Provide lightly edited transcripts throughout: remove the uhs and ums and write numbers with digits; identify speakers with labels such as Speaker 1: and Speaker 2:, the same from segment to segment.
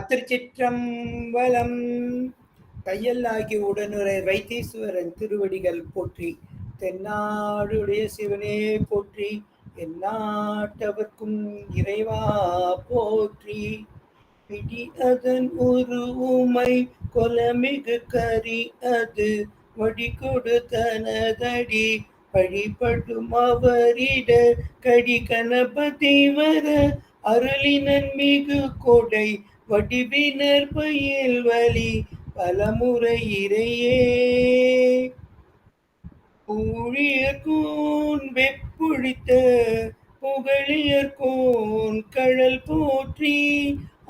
Speaker 1: திருச்சிற்றம்பலம். தையல்லாகி உடனுரை வைத்தீஸ்வரன் திருவடிகள் போற்றி. தென்னாடுடைய சிவனே போற்றி. எந்நாட்டவர்க்கும் இறைவா போற்றி. பிடி அதன் உருவுமை கொலமிகு கரி அது வடிகொடு தனதடி வழிபடும் அவரிட கடி கணபதி வர அருளினன் மிகு கொடை வடிவினர் பயில் வலி பலமுறை இறையே. ஊழியர்கோன் வெப்புழித்த புகழியர்கோன் கழல் போற்றி.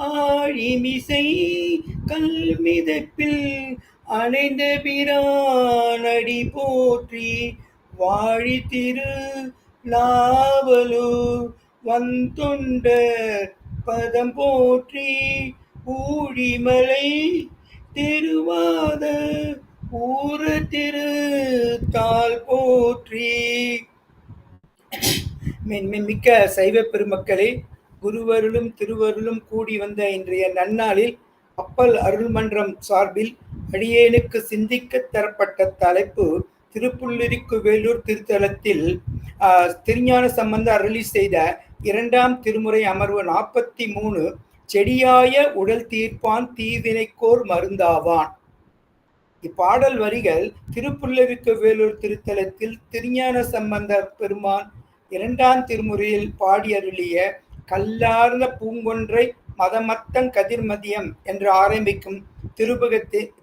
Speaker 1: ஆழிமிசை கல்மிதப்பில் அணைந்த பிரானடி போற்றி. வாழி திரு நாவலூர் வந்தொண்டர் பதம் போற்றி. ஊழிமலை திருவாத ஊர திரு தாள் போற்றி. மிக்க சைவ பெருமக்களே, குருவருளும் திருவருளும் கூடி வந்த இன்றைய நன்னாளில் அப்பல் அருள்மன்றம் சார்பில் அடியேனுக்கு சிந்திக்க தரப்பட்ட தலைப்பு திருப்புள்ளிருக்கு வேலூர் திருத்தலத்தில் திருஞான சம்பந்த அருளி செய்த 2ஆம் திருமுறை அமர்வு 43 செடியாய உடல் தீர்ப்பான் தீவினைக்கோர் மருந்தாவான். இப்பாடல் வரிகள் திருப்புள்ளிருக்கு வேலூர் திருத்தலத்தில் திருஞான சம்பந்த பெருமான் 2ஆம் திருமுறையில் பாடி அருளிய கல்லார்ந்த பூங்கொன்றை மதமத்தங் கதிர்மதியம் என்று ஆரம்பிக்கும்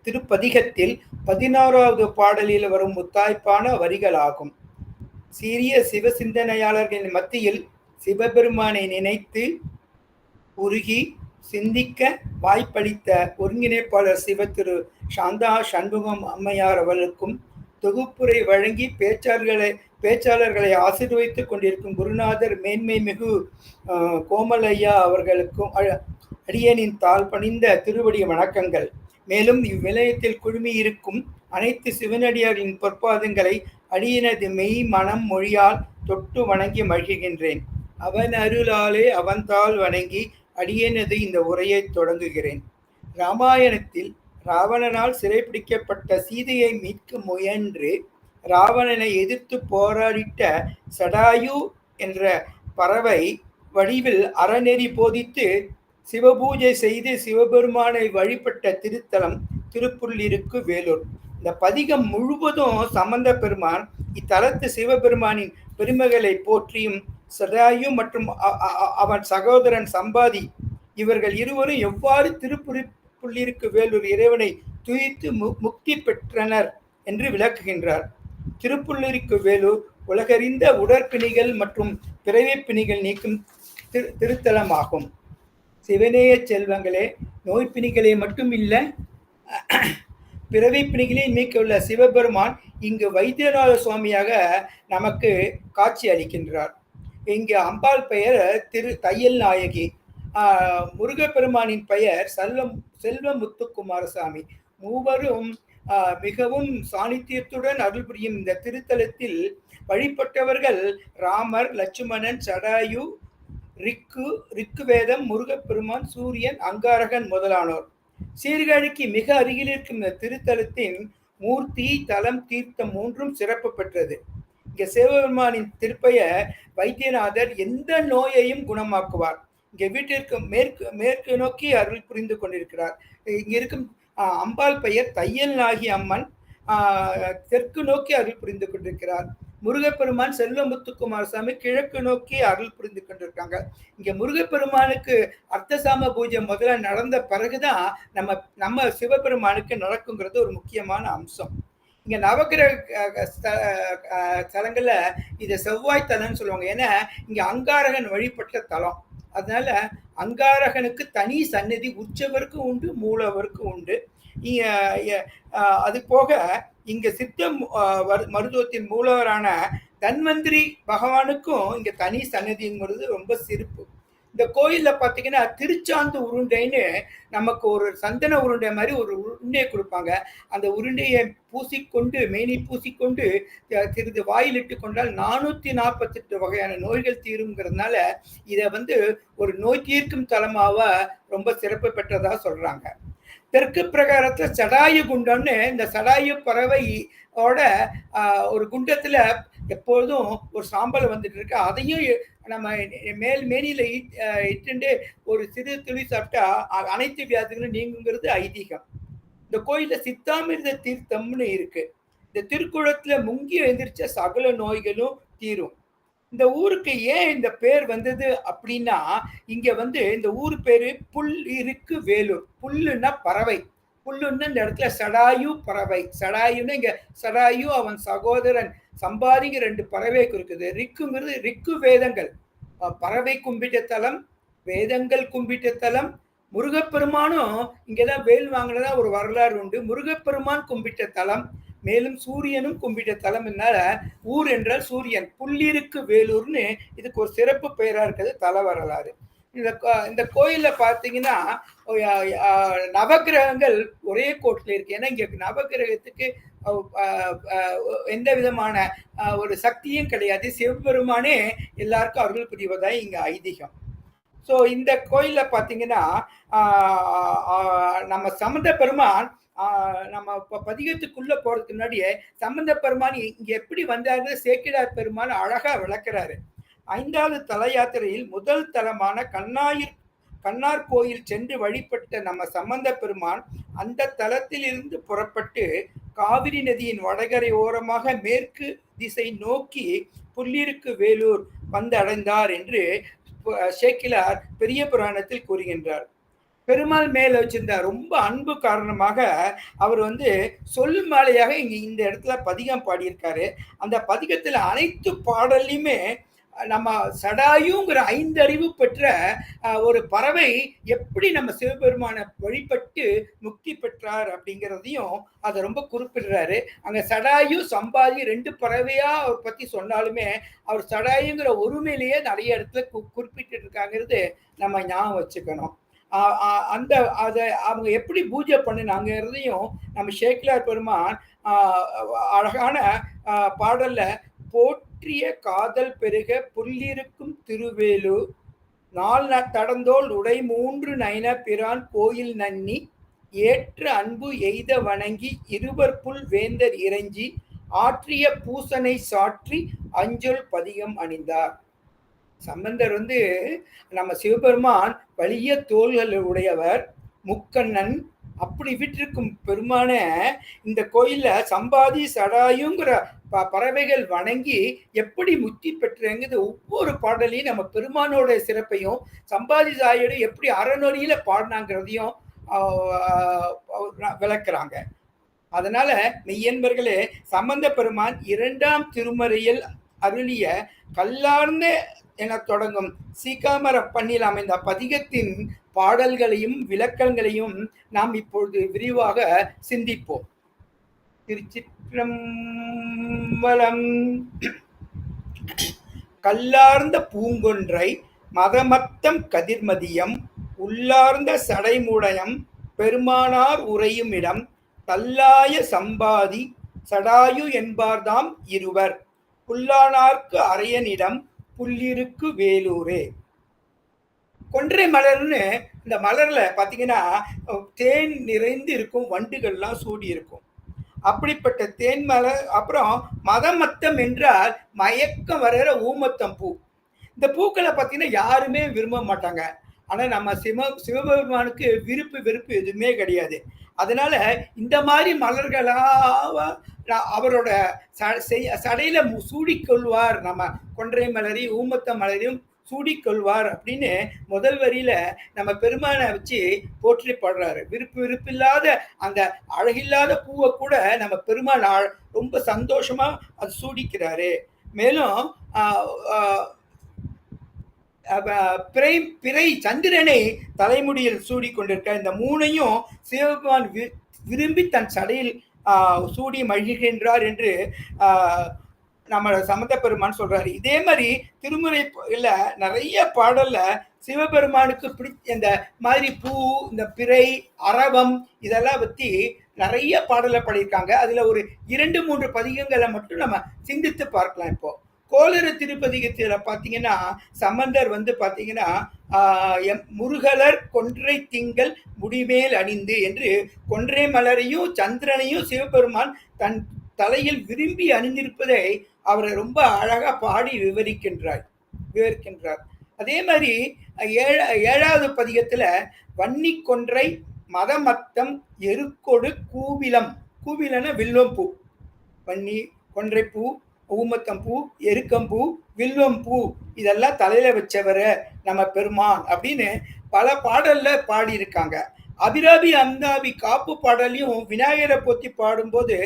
Speaker 1: திருப்பதிகத்தில் 16வது பாடலில் வரும் முத்தாய்ப்பான வரிகளாகும். சீரிய சிவசிந்தனையாளர்களின் மத்தியில் சிவபெருமானை நினைத்து உருகி சிந்திக்க வாய்ப்பளித்த ஒருங்கிணைப்பாளர் சிவ திரு சாந்தா சண்முகம் அம்மையார் அவர்களுக்கும் தொகுப்புரை வழங்கி பேச்சாளர்களை ஆசீர்வதித்துக் கொண்டிருக்கும் குருநாதர் மேன்மை மிகு கோமலையா அவர்களுக்கும் அடியனின் தாழ் பணிந்த திருவடி வணக்கங்கள். மேலும் இவ்விலையத்தில் குழுமி இருக்கும் அனைத்து சிவனடியார்களின் பொற்பாதங்களை அடியனது மெய் மனம் மொழியால் தொட்டு வணங்கி மகிழ்கின்றேன். அவன் அருளாலே அவன்தாள் வணங்கி அடியனது இந்த உரையை தொடங்குகிறேன். இராமாயணத்தில் ராவணனால் சிறைப்பிடிக்கப்பட்ட சீதையை மீட்க முயன்று ராவணனை எதிர்த்து போராடிட்ட சடாயு என்ற பறவை வடிவில் அறநெறி போதித்து சிவபூஜை செய்து சிவபெருமானை வழிபட்ட திருத்தலம் திருப்புள்ளிருக்கு வேலூர். இந்த பதிகம் முழுவதும் சம்பந்த பெருமான் இத்தலத்து சிவபெருமானின் பெருமைகளை போற்றியும் சடாயு மற்றும் அவன் சகோதரன் சம்பாதி இவர்கள் இருவரும் எவ்வாறு திருப்புள்ளிருக்கு வேலூர் இறைவனை துதித்து முக்தி பெற்றனர் என்று விளக்குகின்றார். திருப்புள்ளிருக்கு வேலூர் உலகறிந்த உடற்பிணிகள் மற்றும் பிறவிப்பிணிகள் நீக்கும் திருத்தலமாகும். சிவநேய செல்வங்களே, நோய்ப்பிணிகளை மட்டும் இல்ல பிறவிப்பிணிகளை நீக்கவுள்ள சிவபெருமான் இங்கு வைத்தியநாத சுவாமியாக நமக்கு காட்சி அளிக்கின்றார். இங்கு அம்பாள் பெயர் திரு தையல் நாயகி, முருகப்பெருமானின் பெயர் செல்வ முத்துக்குமாரசாமி. மூவரும் மிகவும் சாநித்தியத்துடன் அருள் புரியும் இந்த திருத்தலத்தில் வழிபட்டவர்கள் ராமர், லட்சுமணன், சடாயு, ரிக்குவேதம், முருகப்பெருமான், சூரியன், அங்காரகன் முதலானோர். சீர்காழிக்கு மிக அருகில் இருக்கும் இந்த திருத்தலத்தின் மூர்த்தி, தலம், தீர்த்தம் 3ம் சிறப்பு பெற்றது. இங்க சிவபெருமானின் திருப்பெயர் வைத்தியநாதர் எந்த நோயையும் குணமாக்குவார். இங்க வீட்டிற்கு மேற்கு நோக்கி அருள் புரிந்து கொண்டிருக்கிறார். இங்க இருக்கும் அம்பாள் பெயர் தையல் நாகி அம்மன், தெற்கு நோக்கி அருள் புரிந்து கொண்டிருக்கிறார். முருகப்பெருமான் செல்வமுத்துக்குமாரசாமி கிழக்கு நோக்கி அருள் புரிந்து கொண்டிருக்காங்க. இங்க முருகப்பெருமானுக்கு அர்த்தசாம பூஜை முதல்ல நடந்த பிறகுதான் நம்ம சிவபெருமானுக்கு நடக்குங்கிறது ஒரு முக்கியமான அம்சம். இங்க நவகிரக தலங்கள்ல இதை செவ்வாய் தலம்னு சொல்லுவாங்க. ஏன்னா இங்க அங்காரகன் வழிபட்ட தலம். அதனால அங்காரகனுக்கு தனி சன்னதி உற்சவருக்கு உண்டு, மூலவருக்கு உண்டு. அது போக இங்க சித்த மருத்துவத்தின் மூலவரான தன்வந்திரி பகவானுக்கும் இங்க தனி சன்னதிங்கிறது ரொம்ப சிறப்பு. இந்த கோயில்ல பாத்தீங்கன்னா திருச்சாந்து உருண்டைன்னு நமக்கு ஒரு சந்தன உருண்டை மாதிரி ஒரு உருண்டையை கொடுப்பாங்க. அந்த உருண்டையை பூசிக்கொண்டு மேனி பூசிக்கொண்டு சிறிது வாயிலிட்டு கொண்டால் 448 வகையான நோய்கள் தீருங்கிறதுனால இதை வந்து ஒரு நோய் தீர்க்கும் தலமாவ ரொம்ப சிறப்பு பெற்றதா சொல்றாங்க. தெற்கு பிரகாரத்துல சடாயு குண்டம்னு இந்த சடாயு பறவையோட ஒரு குண்டத்துல எப்பொழுதும் ஒரு சாம்பல் வந்துட்டு இருக்கு. அதையும் நம்ம மேல் மேனியில இட்டுண்டு ஒரு சிறு துளி சாப்பிட்டா அனைத்து வியாதிகளும் நீங்குங்கிறது ஐதீகம். இந்த கோயில்ல சித்தாமிர்த தீர்த்தம்னு இருக்கு. இந்த திருக்குளத்துல முங்கி எழுந்திரிச்ச சகல நோய்களும் தீரும். இந்த ஊருக்கு ஏன் இந்த பேர் வந்தது அப்படின்னா, இங்க வந்து இந்த ஊர் பேரு புல் இருக்கு வேலூர். புல்லுன்னா பறவை, புல்லுன்னு இந்த இடத்துல சடாயு பறவை. சடாயுன்னு இங்க சடாயு அவன் சகோதரன் சம்பாதிங்க 2 பறவை இருக்குது. ரிக்குங்கிறது ரிக்கு வேதங்கள், பறவை கும்பிட்ட தலம், வேதங்கள் கும்பிட்ட தலம். முருகப்பெருமானும் இங்கதான் வேல் வாங்கினதா ஒரு வரலாறு உண்டு. முருகப்பெருமான் கும்பிட்ட தலம், மேலும் சூரியனும் கும்பிட்ட தலம். என்னால ஊர் என்றால் சூரியன். புல்லிருக்கு வேலூர்னு இதுக்கு ஒரு சிறப்பு பெயரா இருக்குது தல வரலாறு. இந்த கோயில்ல பாத்தீங்கன்னா நவகிரகங்கள் ஒரே கோட்டில் இருக்கு. ஏன்னா இங்க நவகிரகத்துக்கு எந்த விதமான ஒரு சக்தியும் கிடையாது. சிவபெருமானே எல்லாருக்கும் அருள் புரிவதாய் இங்க ஐதீகம். ஸோ இந்த கோயில்ல பாத்தீங்கன்னா நம்ம சம்பந்த பெருமான் நம்ம பதிகத்துக்குள்ள போறதுக்கு முன்னாடியே சம்பந்த பெருமான் இங்க எப்படி வந்தாருன்னு சேக்கிழார் பெருமான் அழகா விளக்குறாரு. 5வது தல யாத்திரையில் முதல் தலமான கண்ணார் கோயில் சென்று வழிபட்ட நம்ம சம்பந்த பெருமான் அந்த தலத்தில் இருந்து புறப்பட்டு காவிரி நதியின் வடகரை ஓரமாக மேற்கு திசை நோக்கி புல்லிருக்கு வேலூர் வந்து அடைந்தார் என்று சேக்கிழார் பெரிய புராணத்தில் கூறுகின்றார். பெருமாள் மேல வச்சிருந்த ரொம்ப அன்பு காரணமாக அவர் வந்து சொல் மாலையாக இங்க இந்த இடத்துல பதிகம் பாடியிருக்காரு. அந்த பதிகத்துல அனைத்து பாடல்லையுமே நம்ம சடாயுங்கிற 5 அறிவு பெற்ற ஒரு பறவை எப்படி நம்ம சிவபெருமான வழிபட்டு முக்தி பெற்றார் அப்படிங்கிறதையும் அதை ரொம்ப குறிப்பிடுறாரு. அங்க சடாயு சம்பாதி 2 பறவையா அவர் பத்தி சொன்னாலுமே அவர் சடாயுங்கிற ஒருமையிலேயே நிறைய இடத்துல குறிப்பிட்டு இருக்காங்கிறது நம்ம ஞாபகம் வச்சுக்கணும். அந்த அதை அவங்க எப்படி பூஜை பண்ணினாங்கிறதையும் நம்ம சேக்கிழார் பெருமான் அழகான பாடல்ல போற்றிய காதல் பெருக புல்லிருக்கும் திருவேலூர் 4 தடந்தோள் உடை 3 நயன பிரான் கோயில் நன்னி ஏற்று அன்பு எய்த வணங்கி இருவர்புல் வேந்தர் இறைஞ்சி ஆற்றிய பூசனை சாற்றி அஞ்சொல் பதிகம் அணிந்தார். சம்பந்தர் வந்து நம்ம சிவபெருமான் வலிய தோள்கள் உடையவர், முக்கண்ணன். அப்படி விட்டிருக்கும் பெருமான இந்த கோயில்ல சம்பாதி சடாயுங்கிற பறவைகள் வணங்கி எப்படி முக்தி பெற்றங்கிறது ஒவ்வொரு பாடலையும் நம்ம பெருமானோட சிறப்பையும் சம்பாதி சாயோட எப்படி அறநொழியில பாடினாங்கிறதையும் விளக்குறாங்க. அதனால மெய்யன்பர்களே, சம்பந்த பெருமான் 2ஆம் திருமறையில் அருளிய கல்லார்ந்த என தொடங்கும் சீகாமர பண்ணில் அமைந்த பதிகத்தின் பாடல்களையும் விளக்கங்களையும் நாம் இப்பொழுது விரிவாக சிந்திப்போம். திருச்சிற்றம்பலம். கல்லார்ந்த பூங்கொன்றை மதமத்தம் கதிர்மதியம் உள்ளார்ந்த சடைமுடயம் பெருமானார் உறையும் இடம் தல்லாய சம்பாதி சடாயு என்பார்தாம் இருவர் புல்லானார்க்கு அரையனிடம் புல்லிருக்கு வேலூரே. கொன்றை மலர்னு இந்த மலர்ல பாத்தீங்கன்னா தேன் நிறைந்து இருக்கும், வண்டுகள்லாம் சூடி இருக்கும். அப்படிப்பட்ட தேன் மலர். அப்புறம் மதமத்தம் என்றால் மயக்கம் வர்ற ஊமத்தம் பூ. இந்த பூக்களை பார்த்தீங்கன்னா யாருமே விரும்ப மாட்டாங்க. ஆனா நம்ம சிவபெருமானுக்கு வெறுப்பு எதுவுமே கிடையாது. அதனால இந்த மாதிரி மலர்களா அவரோட சடையில சூடிக்கொள்வார். நம்ம கொன்றை மலரி ஊமத்த மலரையும் சூடிக்கொள்வார் அப்படின்னு முதல் வரியில நம்ம பெருமானை வச்சு போற்றி பாடுறாரு. விருப்பில்லாத அந்த அழகில்லாத பூவை கூட நம்ம பெருமான் ரொம்ப சந்தோஷமா அது சூடிக்கிறாரு. மேலும் பிறை சந்திரனை தலைமுடியில் சூடி கொண்டிருக்க இந்த 3ஐயும் சிவபெருமான் விரும்பி தன் சடையில் சூடி மகிழ்கின்றார் என்று நம்ம சம்பந்த பெருமான் சொல்றாரு. இதே மாதிரி திருமுறையில நிறைய பாடல்ல சிவபெருமானுக்கு இந்த மாதிரி பூ, இந்த பிறை, அரவம் இதெல்லாம் பத்தி நிறைய பாடலை பாடியிருக்காங்க. அதுல ஒரு 2-3 பதிகங்களை மட்டும் நம்ம சிந்தித்து பார்க்கலாம். இப்போ கோளறு திருப்பதிகத்துல பாத்தீங்கன்னா சம்பந்தர் பாத்தீங்கன்னா முருகலர் கொன்றை திங்கள் முடிமேல் அணிந்து என்று கொன்றை மலரையும் சந்திரனையும் சிவபெருமான் தன் தலையில் விரும்பி அணிந்திருப்பதை அவரை ரொம்ப அழகா பாடி விவரிக்கின்றார். அதே மாதிரி 7வது பதிகத்துல வன்னி கொன்றை மதமத்தம் எருக்கொடு கூவிலம், கூவிலன வில்வம்பூ, வன்னி கொன்றைப்பூ, ஊமத்தம்பூ, எருக்கம்பூ, வில்வம்பூ இதெல்லாம் தலையில வச்சவரை நம்ம பெருமான் அப்படின்னு பல பாடல்ல பாடியிருக்காங்க. அபிராமி அந்தாபி காப்பு பாடலையும் விநாயகரை போத்தி பாடும்போது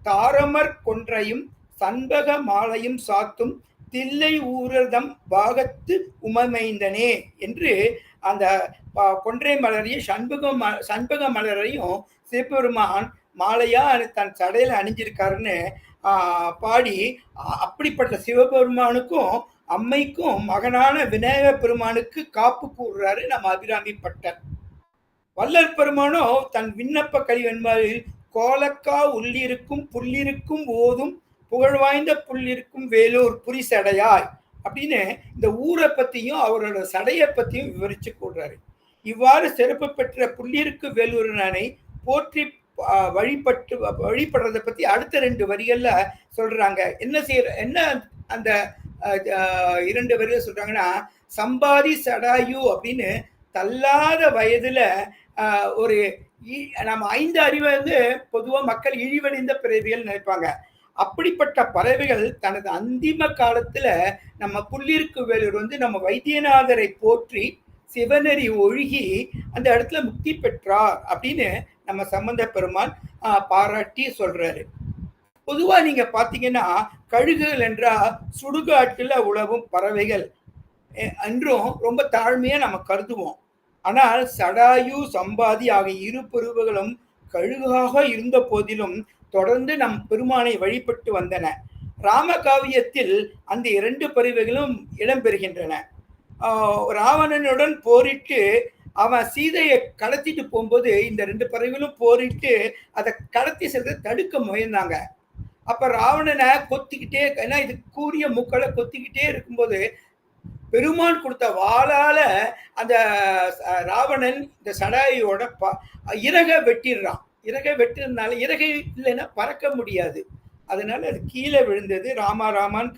Speaker 1: தாரமர் கொன்றையும் சண்பக மாலையும் சாத்தும் தில்லை ஊரதம் பாகத்து உமமைந்தனே என்று அந்த கொன்றை மலரையும் சண்பக மலரையும் சிவபெருமான் மாலையா தன் சடையில அணிஞ்சிருக்காருன்னு பாடி, அப்படிப்பட்ட சிவபெருமானுக்கும் அம்மைக்கும் மகனான விநாயக பெருமானுக்கு காப்பு கூறுறாரு நம்ம அபிராமி பட்டர். வள்ளல் பெருமானோ தன் விண்ணப்ப கலிவெண்பாவில் கோலக்கா உள்ளிருக்கும் புள்ளிருக்கும் ஓதும் புகழ்வாய்ந்த புள்ளிருக்கும் வேலூர் புரிசடையாய் அப்படின்னு இந்த ஊரை பத்தியும் அவரோட சடையை பத்தியும் விவரிச்சு கூடுறாரு. இவ்வாறு சிறப்பு பெற்ற புள்ளிருக்கு வேலூரனை போற்றி வழிபடுறதை பத்தி அடுத்த 2 வரிகள்ல சொல்றாங்க. என்ன அந்த 2 வரிகள் சொல்றாங்கன்னா, சம்பாதி சடாயு அப்படின்னு தள்ளாத வயதுல ஒரு நம்ம 5 அறிவை பொதுவா மக்கள் இழிவடைந்த பிறவிகள் நினைப்பாங்க. அப்படிப்பட்ட பறவைகள் தனது அந்திம காலத்துல நம்ம புள்ளிருக்கு வேலூர் நம்ம வைத்தியநாதரை போற்றி சிவநெறி ஒழுகி அந்த இடத்துல முக்தி பெற்றார் அப்படின்னு நம்ம சம்பந்த பெருமான் பாராட்டி சொல்றாரு. பொதுவா நீங்க பாத்தீங்கன்னா கழுகுகள் என்றா சுடுகாட்டுல உழவும் பறவைகள் என்றும் ரொம்ப தாழ்மையா நம்ம கருதுவோம். ஆனால் சடாயு சம்பாதி ஆகிய 2 பருவங்களும் கழுகாக இருந்த போதிலும் தொடர்ந்து நம் பெருமானை வழிபட்டு வந்தன. ராமகாவியத்தில் அந்த 2 பறவைகளும் இடம்பெறுகின்றன. ராவணனுடன் போரிட்டு அவன் சீதையை கடத்திட்டு போகும்போது இந்த 2 பறவைகளும் போரிட்டு அதை கடத்தி செல்றதை தடுக்க முயன்றாங்க. அப்ப ராவணனை கொத்திக்கிட்டே, ஏன்னா இது கூரிய மூக்களை கொத்திக்கிட்டே இருக்கும்போது பெருமான் கொடுத்த வாளால அந்த ராவணன் இந்த சடாயோட இறகை வெட்டிடுறான். இறகை வெட்டினால இறகை இல்லைன்னா பறக்க முடியாது. அதனால அது கீழே விழுந்தது. ராமான்னு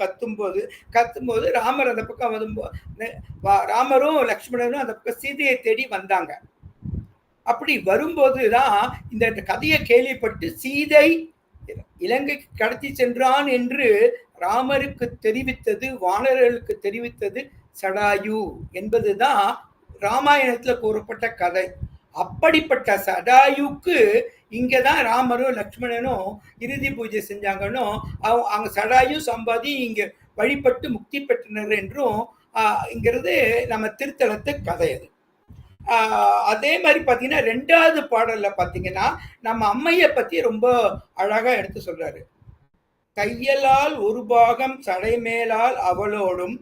Speaker 1: கத்தும்போது ராமர் அந்த பக்கம் ராமரும் லக்ஷ்மணனும் அந்த பக்கம் சீதையை தேடி வந்தாங்க. அப்படி வரும்போதுதான் இந்த கதையை கேள்விப்பட்டு சீதை இலங்கைக்கு கடத்தி சென்றான் என்று ராமருக்கு தெரிவித்தது, வானரர்களுக்கு தெரிவித்தது சடாயு என்பதுதான் ராமாயணத்துல கூறப்பட்ட கதை. அப்படிப்பட்ட சடாயுக்கு இங்கதான் ராமரும் லக்ஷ்மணனும் இறுதி பூஜை செஞ்சாங்கன்னு அவங்க சடாயு சம்பாதி இங்க வழிபட்டு முக்தி பெற்றனர் என்றும் இங்கிறது நம்ம திருத்தலத்து கதை. அது அதே மாதிரி பாத்தீங்கன்னா 2வது பாடல்ல பாத்தீங்கன்னா நம்ம அம்மையை பத்தி ரொம்ப அழகா எடுத்து சொல்றாரு. தையலால் ஒரு பாகம் சடைமேலால் அவளோடும்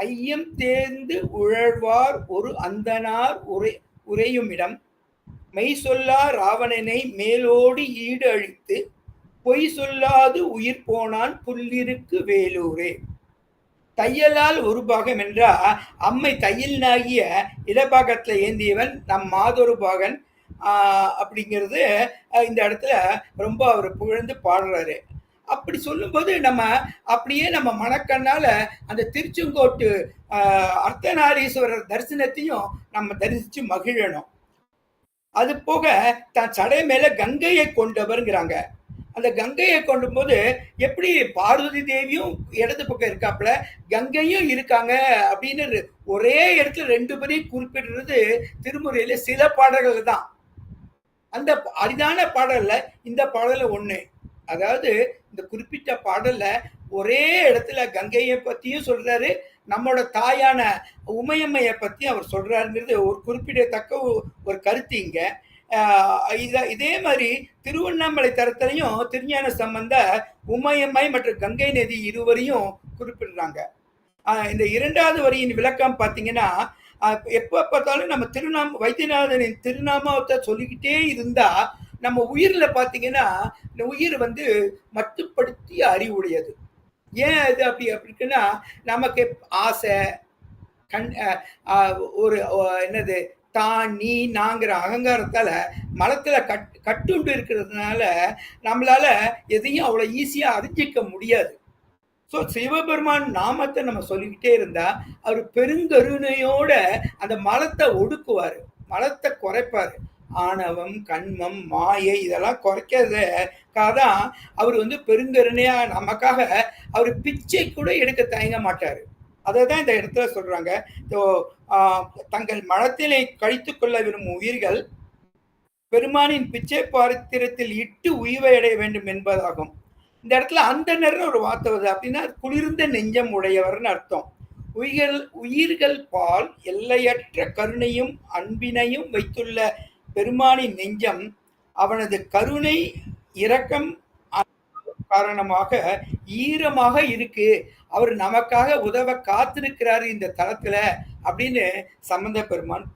Speaker 1: ஐயம் தேர்ந்து உழல்வார் ஒரு அந்தனார் உரையுமிடம் மெய் சொல்லா ராவணனை மேலோடி ஈடு அழித்து பொய் சொல்லாது உயிர் போனான் புல்லிருக்கு வேலூரே. தையலால் ஒரு பாகம் என்றா அம்மை தையல்னாகிய இடபாகத்துல ஏந்தியவன் நம் மாதொரு பாகன் அப்படிங்கிறது இந்த இடத்துல ரொம்ப அவர் புகழ்ந்து பாடுறாரு. அப்படி சொல்லும்போது நம்ம அப்படியே நம்ம மனக்கண்ணால அந்த திருச்செங்கோட்டு அர்த்தநாரீஸ்வரர் தரிசனத்தையும் நம்ம தரிசிச்சு மகிழணும். அது போக தன் சடை மேல கங்கையை கொண்டவர்ங்கிறாங்க. அந்த கங்கையை கொண்டும் போது எப்படி பார்வதி தேவியும் இடது பக்கம் இருக்காப்புல கங்கையும் இருக்காங்க அப்படின்னு ஒரே இடத்துல 2 பேரையும் குறிப்பிடுறது திருமுறையில சில பாடல்கள் தான். அந்த அரிதான பாடல்ல இந்த பாடல ஒண்ணு. அதாவது இந்த குறிப்பிட்ட பாடல்ல ஒரே இடத்துல கங்கையை பத்தியும் சொல்றாரு, நம்மளோட தாயான உமையம்மையை பத்தி அவர் சொல்றாருங்கிறது ஒரு குறிப்பிடத்தக்க ஒரு கருத்து இங்க. இதே மாதிரி திருவண்ணாமலை தரத்திலையும் திருஞான சம்பந்த உமையம்மை மற்றும் கங்கை நதி இருவரையும் குறிப்பிடுறாங்க. இந்த 2வது வரியின் விளக்கம் பார்த்தீங்கன்னா எப்ப பார்த்தாலும் நம்ம வைத்தியநாதனின் திருநாமத்தை சொல்லிக்கிட்டே இருந்தா நம்ம உயிர்ல பாத்தீங்கன்னா இந்த உயிர் வந்து மட்டுப்படுத்தி அறிவுடையது. ஏன் அது அப்படி அப்படின்னா நமக்கு ஆசை கண் ஒரு என்னது தான் நீ நாங்கிற அகங்காரத்தால மனத்துல கட்டுண்டு இருக்கிறதுனால நம்மளால எதையும் அவ்வளவு ஈஸியா அறிஞ்சிக்க முடியாது. ஸோ சிவபெருமான் நாமத்தை நம்ம சொல்லிக்கிட்டே இருந்தா அவர் பெருங்கருணையோட அந்த மலத்தை ஒடுக்குவாரு, மலத்தை குறைப்பாரு. ஆணவம் கண்மம் மாயை இதெல்லாம் குறைக்கிறதுக்காக தான் அவர் வந்து பெருங்கருணையா நமக்காக அவர் பிச்சை கூட எடுக்க தயங்க மாட்டாரு. அதை தான் இந்த இடத்துல சொல்றாங்க. தங்கள் மனத்தினை கழித்துக் கொள்ள விரும்பும் உயிர்கள் பெருமானின் பிச்சை பாத்திரத்தில் இட்டு உய்வை அடைய வேண்டும் என்பதாகும். இந்த இடத்துல அந்தணர்னு ஒரு வார்த்தை வருது. அப்படின்னா குளிர்ந்த நெஞ்சம் உடையவர்னு அர்த்தம். உயிர்கள் பால் எல்லையற்ற கருணையும் அன்பினையும் வைத்துள்ள பெருமானின் நெஞ்சம் அவனது கருணை இரக்கம் காரணமாக ஈரமாக இருக்கு. அவர் நமக்காக உதவ காத்திருக்கிறாரு இந்த தளத்துல அப்படின்னு சம்பந்த பெருமான்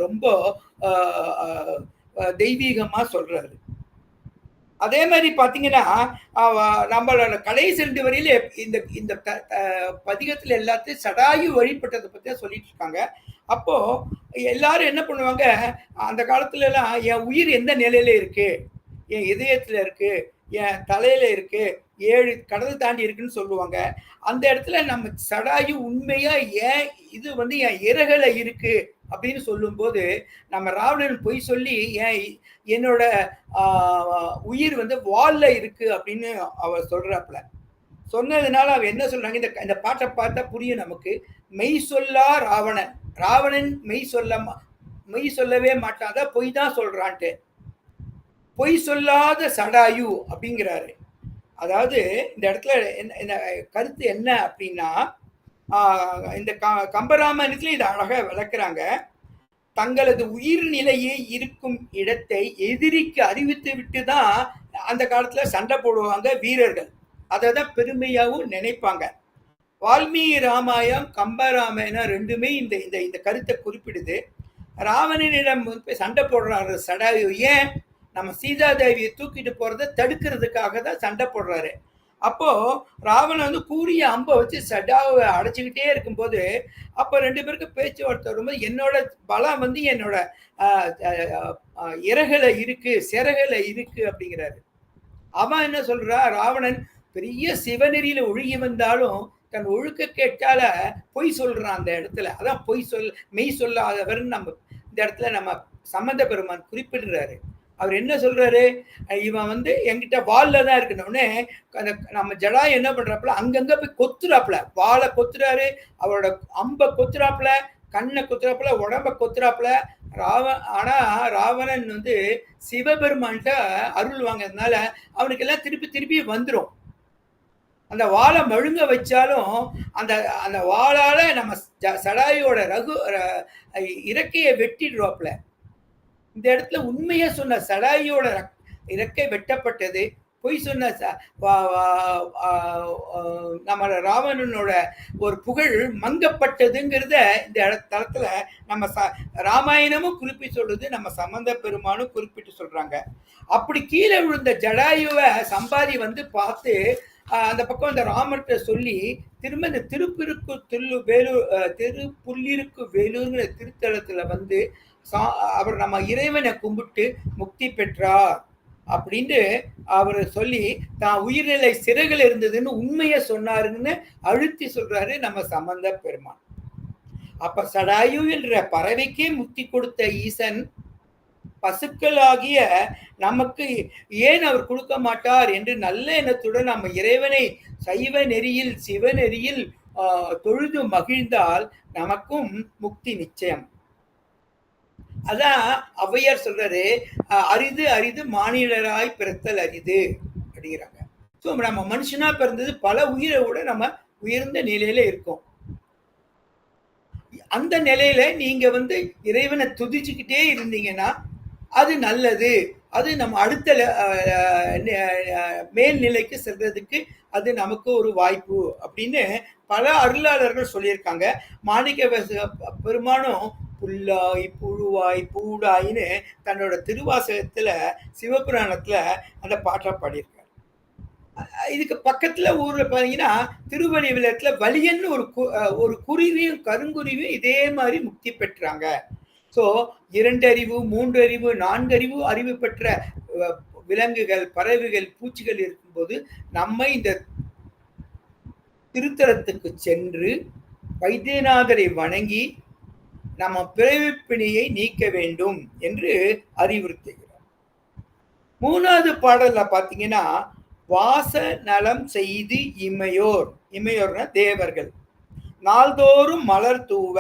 Speaker 1: ரொம்ப தெய்வீகமா சொல்றாரு. அதே மாதிரி பாத்தீங்கன்னா நம்மளோட கடைசி 2 வரையில இந்த இந்த பதிகத்துல எல்லாத்தையும் சடாயு வழிபட்டதை பத்தி சொல்லிட்டு இருக்காங்க. அப்போ எல்லாரும் என்ன பண்ணுவாங்க, அந்த காலத்துல எல்லாம் என் உயிர் எந்த நிலையில இருக்கு, என் இதயத்துல இருக்கு, என் தலையில இருக்கு, 7 கடல் தாண்டி இருக்குன்னு சொல்லுவாங்க. அந்த இடத்துல நம்ம சடாயு உண்மையா ஏன் இது வந்து என் இறகுல இருக்கு அப்படின்னு சொல்லும் போது நம்ம ராவணன் பொய் சொல்லி என்னோட உயிர் வந்து வால்ல இருக்கு அப்படின்னு அவர் சொல்றாப்புல. சொன்னதுனால அவர் என்ன சொல்றாங்க, இந்த பாட்டை பார்த்தா புரியும் நமக்கு. மெய் சொல்லா ராவணன், ராவணன் மெய் சொல்லவே மாட்டாத பொய் தான் சொல்றான்ட்டு. பொய் சொல்லாத சடாயு அப்படிங்கிறாரு. அதாவது இந்த இடத்துல என்ன கருத்து என்ன அப்படின்னா, இந்த கம்பராமாயணத்துல இதை அழகா விளக்குறாங்க. தங்களது உயிர் நிலையே இருக்கும் இடத்தை எதிரிக்கு அறிவித்து விட்டு தான் அந்த காலத்துல சண்டை போடுவாங்க வீரர்கள். அதை தான் பெருமையாகவும் நினைப்பாங்க. வால்மீகி ராமாயணம் கம்பராமாயணம் ரெண்டுமே இந்த இந்த இந்த கருத்தை குறிப்பிடுது. ராவணனிடம் சண்டை போடுறாரு சடாயு. ஏன்? நம்ம சீதாதேவியை தூக்கிட்டு போறதை தடுக்கிறதுக்காக தான் சண்டை போடுறாரு. அப்போ ராவணன் வந்து கூறிய அம்பை வச்சு சடாவை அடைச்சிக்கிட்டே இருக்கும்போது அப்போ 2 பேருக்கு பேச்சுவார்த்தை வரும்போது என்னோட பலம் வந்து என்னோட இறகுல இருக்கு, சிறகுல இருக்கு அப்படிங்கிறாரு. அவன் என்ன சொல்றா, ராவணன் பெரிய சிவநெறியில ஒழுகி வந்தாலும் தன் ஒழுக்க கேட்டால பொய் சொல்றான் அந்த இடத்துல. அதான் மெய் சொல்லாதவர்னு நம்ம இந்த இடத்துல நம்ம சம்பந்த பெருமான் குறிப்பிடுறாரு. அவர் என்ன சொல்றாரு, இவன் வந்து என்கிட்ட வால்ல தான் இருக்கணும்னு அந்த நம்ம ஜடா என்ன பண்றாப்புல அங்கங்க போய் கொத்துறாப்புல, வாழை கொத்துறாரு, அவரோட அம்பை கொத்துறாப்புல, கண்ணை கொத்துறாப்புல, உடம்ப கொத்துறாப்புல. ஆனா ராவணன் வந்து சிவபெருமான்கிட்ட அருள் வாங்கிறதுனால அவனுக்கு எல்லாம் திருப்பி திருப்பி வந்துடும். அந்த வாழை மழுங்க வச்சாலும் அந்த அந்த வாழால நம்ம சடாயோட இறக்கையை வெட்டிடுவாப்புல. இந்த இடத்துல உண்மையா சொன்ன சடாயோட இறக்கை வெட்டப்பட்டது, பொய் சொன்ன நம்ம ராவணனோட ஒரு புகழ் மங்கப்பட்டதுங்கிறத இந்த தளத்துல நம்ம ராமாயணமும் குறிப்பிட்டு சொல்லுது, நம்ம சம்பந்த பெருமானும் குறிப்பிட்டு சொல்றாங்க. அப்படி கீழே விழுந்த ஜடாயுவை சம்பாதி வந்து பார்த்து அந்த பக்கம் இந்த ராமர்கிட்ட சொல்லி திரும்ப இந்த திருப்புள்ளிருக்கு வேலூர்ங்கிற திருத்தலத்துல வந்து அவர் நம்ம இறைவனை கும்பிட்டு முக்தி பெற்றார் அப்படின்னு அவர் சொல்லி தான் உயிர்நிலை சிறைகள் இருந்ததுன்னு உண்மையை சொன்னாருன்னு அழுத்தி சொல்றாரு நம்ம சம்பந்த பெருமான். அப்ப சடாயு என்ற பறவைக்கே முக்தி கொடுத்த ஈசன் பசுக்களாகிய நமக்கு ஏன் அவர் கொடுக்க மாட்டார் என்று நல்ல எண்ணத்துடன் நம்ம இறைவனை சைவ நெறியில் சிவநெறியில் தொழுது மகிழ்ந்தால் நமக்கும் முக்தி நிச்சயம். அதான் ஔவையார் சொல்றாரு, அரிது அரிது மானிடராய் பிறத்தல் அரிது அப்படிங்கிறாங்க. ஸோ நம்ம மனுஷனா பிறந்தது பல உயிரை விட நம்ம உயர்ந்த நிலையில இருக்கோம். அந்த நிலையில நீங்க வந்து இறைவனை துதிச்சுக்கிட்டே இருந்தீங்கன்னா அது நல்லது. அது நம்ம அடுத்த மேல்நிலைக்கு செல்றதுக்கு அது நமக்கு ஒரு வாய்ப்பு அப்படின்னு பல அருளாளர்கள் சொல்லியிருக்காங்க. மாணிக்க பெருமானும் புல்லாய் புழுவாய் பூடாயின்னு தன்னோட திருவாசகத்துல சிவபுராணத்துல அந்த பாட்டை பாடியிருக்காரு. இதுக்கு பக்கத்துல ஊர்ல பாத்தீங்கன்னா திருவள்ளிவிலத்துல வலியன்னு ஒரு குருவியும் கருங்குருவியும் இதே மாதிரி முக்தி பெற்றாங்க. ஸோ 2 அறிவு 3 அறிவு 4 அறிவு பெற்ற விலங்குகள், பறவைகள், பூச்சிகள் இருக்கும்போது நம்ம இந்த திருத்தலத்துக்கு சென்று வைத்தியநாதரை வணங்கி நம்ம பிறவிப்பிணியை நீக்க வேண்டும் என்று அறிவுறுத்துகிறார். 3வது பாடல்ல பாத்தீங்கன்னா வாச நலம் செய்து இமையோர்னா தேவர்கள் நாள்தோறும் மலர் தூவ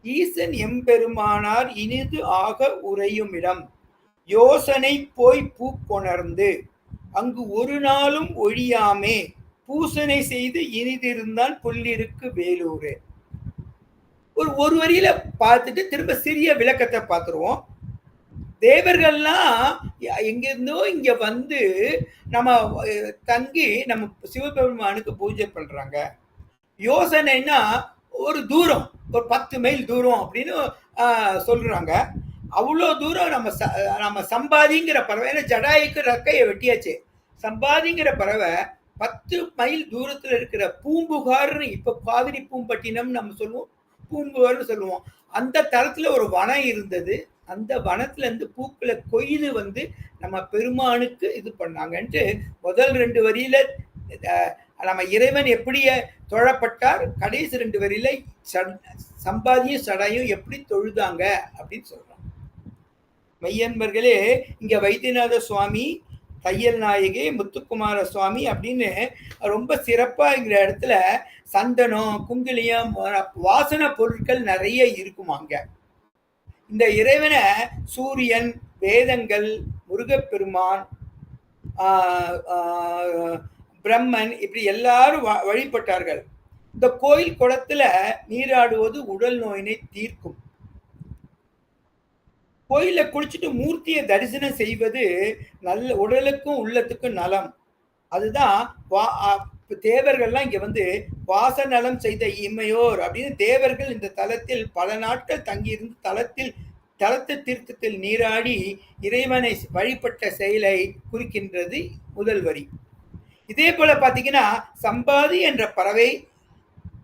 Speaker 1: ஈசன் எம்பெருமானார் இனிது ஆக உறையும் இடம் யோசனை போய் பூக்கொணர்ந்து அங்கு ஒரு நாளும் ஒழியாமே பூசனை செய்து இனிதிருந்தான் புல்லிருக்கு வேலூரே. ஒரு வரியில பார்த்துட்டு திரும்ப சிறிய விளக்கத்தை பார்த்துருவோம். தேவர்கள்லாம் எங்கிருந்தோ இங்க வந்து நம்ம தங்கி நம்ம சிவபெருமானுக்கு பூஜை பண்றாங்க. யோசனைன்னா ஒரு தூரம், ஒரு 10 மைல் தூரம் அப்படின்னு சொல்றாங்க. அவ்வளோ தூரம் நம்ம சம்பாதிங்கிற பறவை, ஏன்னா ஜடாய்க்கு ரக்கையை வெட்டியாச்சு. சம்பாதிங்கிற பறவை 10 மைல் தூரத்துல இருக்கிற பூம்புகார்னு இப்ப காவிரி பூம்பட்டினம் நம்ம சொல்லுவோம், பூம்புகார்னு சொல்லுவோம். அந்த தளத்துல ஒரு வனம் இருந்தது. அந்த வனத்துல இருந்து பூக்களை கொய்து வந்து நம்ம பெருமானுக்கு இது பண்ணாங்கன்ட்டு முதல் 2 வரியில நம்ம இறைவன் எப்படி தொழப்பட்டார், கடைசி 2 வரியில சம்பாதியும் சடையும் எப்படி தொழுதாங்க அப்படின்னு சொல்றாங்க. மையன்பர்களே, இங்க வைத்தியநாத சுவாமி, தையல் நாயகி, முத்துக்குமார சுவாமி அப்படின்னு ரொம்ப சிறப்பா இந்த இடத்துல சந்தனம், குங்குலியம், வாசன பொருட்கள் நிறைய இருக்குமாங்க. இந்த இறைவனை சூரியன், வேதங்கள், முருகப்பெருமான், பிரம்மன் இப்படி எல்லாரும் வழிபட்டார்கள். இந்த கோயில் குளத்துல நீராடுவது உடல் நோயினை தீர்க்கும். கோயில குளிச்சுட்டு மூர்த்தியை தரிசனம் செய்வது நல்ல உடலுக்கும் உள்ளத்துக்கும் நலம். அதுதான் தேவர்கள்லாம் இங்க வந்து வாச நலம் செய்த இமையோர் அப்படின்னு தேவர்கள் இந்த தலத்தில் பல நாட்கள் தங்கியிருந்து தலத்து தீர்த்தத்தில் நீராடி இறைவனை வழிபட்ட செயலை குறிக்கின்றது முதல் வரி. இதே போல பாத்தீங்கன்னா சம்பாதி என்ற பறவை,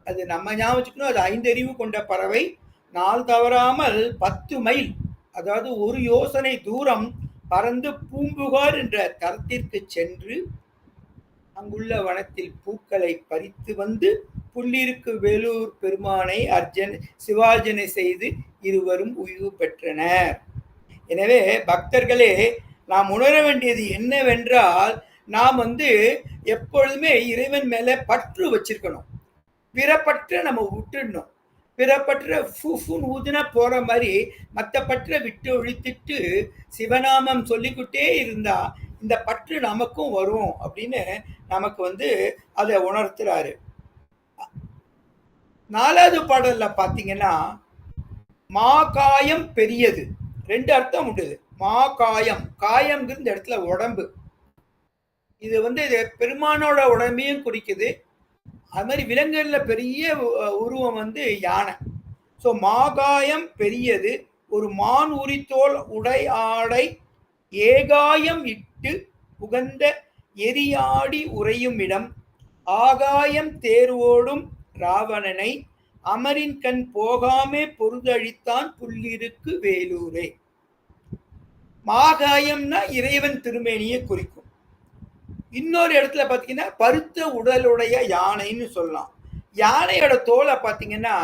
Speaker 1: அது நம்ம ஞாபகம், அது 5 அறிவு கொண்ட பறவை. நாள் தவறாமல் 10 மைல், அதாவது ஒரு யோசனை தூரம் பறந்து பூம்புகார் என்ற தலத்திற்கு சென்று அங்குள்ள வனத்தில் பூக்களை பறித்து வந்து புல்லிருக்கு வேலூர் பெருமானை சிவார்ஜனை செய்து இருவரும் உய்வு பெற்றனர். எனவே பக்தர்களே, நாம் உணர வேண்டியது என்னவென்றால், நாம் வந்து எப்பொழுதுமே இறைவன் மேல பற்று வச்சிருக்கணும். பிறப்பற்ற நம்ம விட்டுடணும். பிறப்பற்ற ஃபூஃபுன்னு ஊதுனா போற மாதிரி மற்ற பற்றை விட்டு ஒழித்துட்டு சிவநாமம் சொல்லிக்கிட்டே இருந்தா இந்த பற்று நமக்கும் வரும் அப்படின்னு நமக்கு வந்து அதை உணர்த்துறாரு. 4வது பாடல்ல பாத்தீங்கன்னா மாகாயம் பெரியது. 2 அர்த்தம் உண்டு. மாகாயம், காயம்ங்கிற இந்த இடத்துல உடம்பு. இது வந்து பெருமானோட உடம்பையும் குறிக்குது. அது மாதிரி விலங்குகள்ல பெரிய உருவம் வந்து யானை. ஸோ மாகாயம் பெரியது, ஒரு மான் உரித்தோல் உடை ஆடை ஏகாயம் இட்டு புகந்த எரியாடி உறையும் இடம் ஆகாயம் தேர்வோடும் ராவணனை அமரின் கண் போகாமே பொருதழித்தான் புல்லிருக்கு வேலூரே. மாகாயம்னா இறைவன் திருமேனியை குறிக்கும். இன்னொரு இடத்துல பாத்தீங்கன்னா பருத்த உடலுடைய யானைன்னு சொல்லலாம். யானையோட தோலை பாத்தீங்கன்னா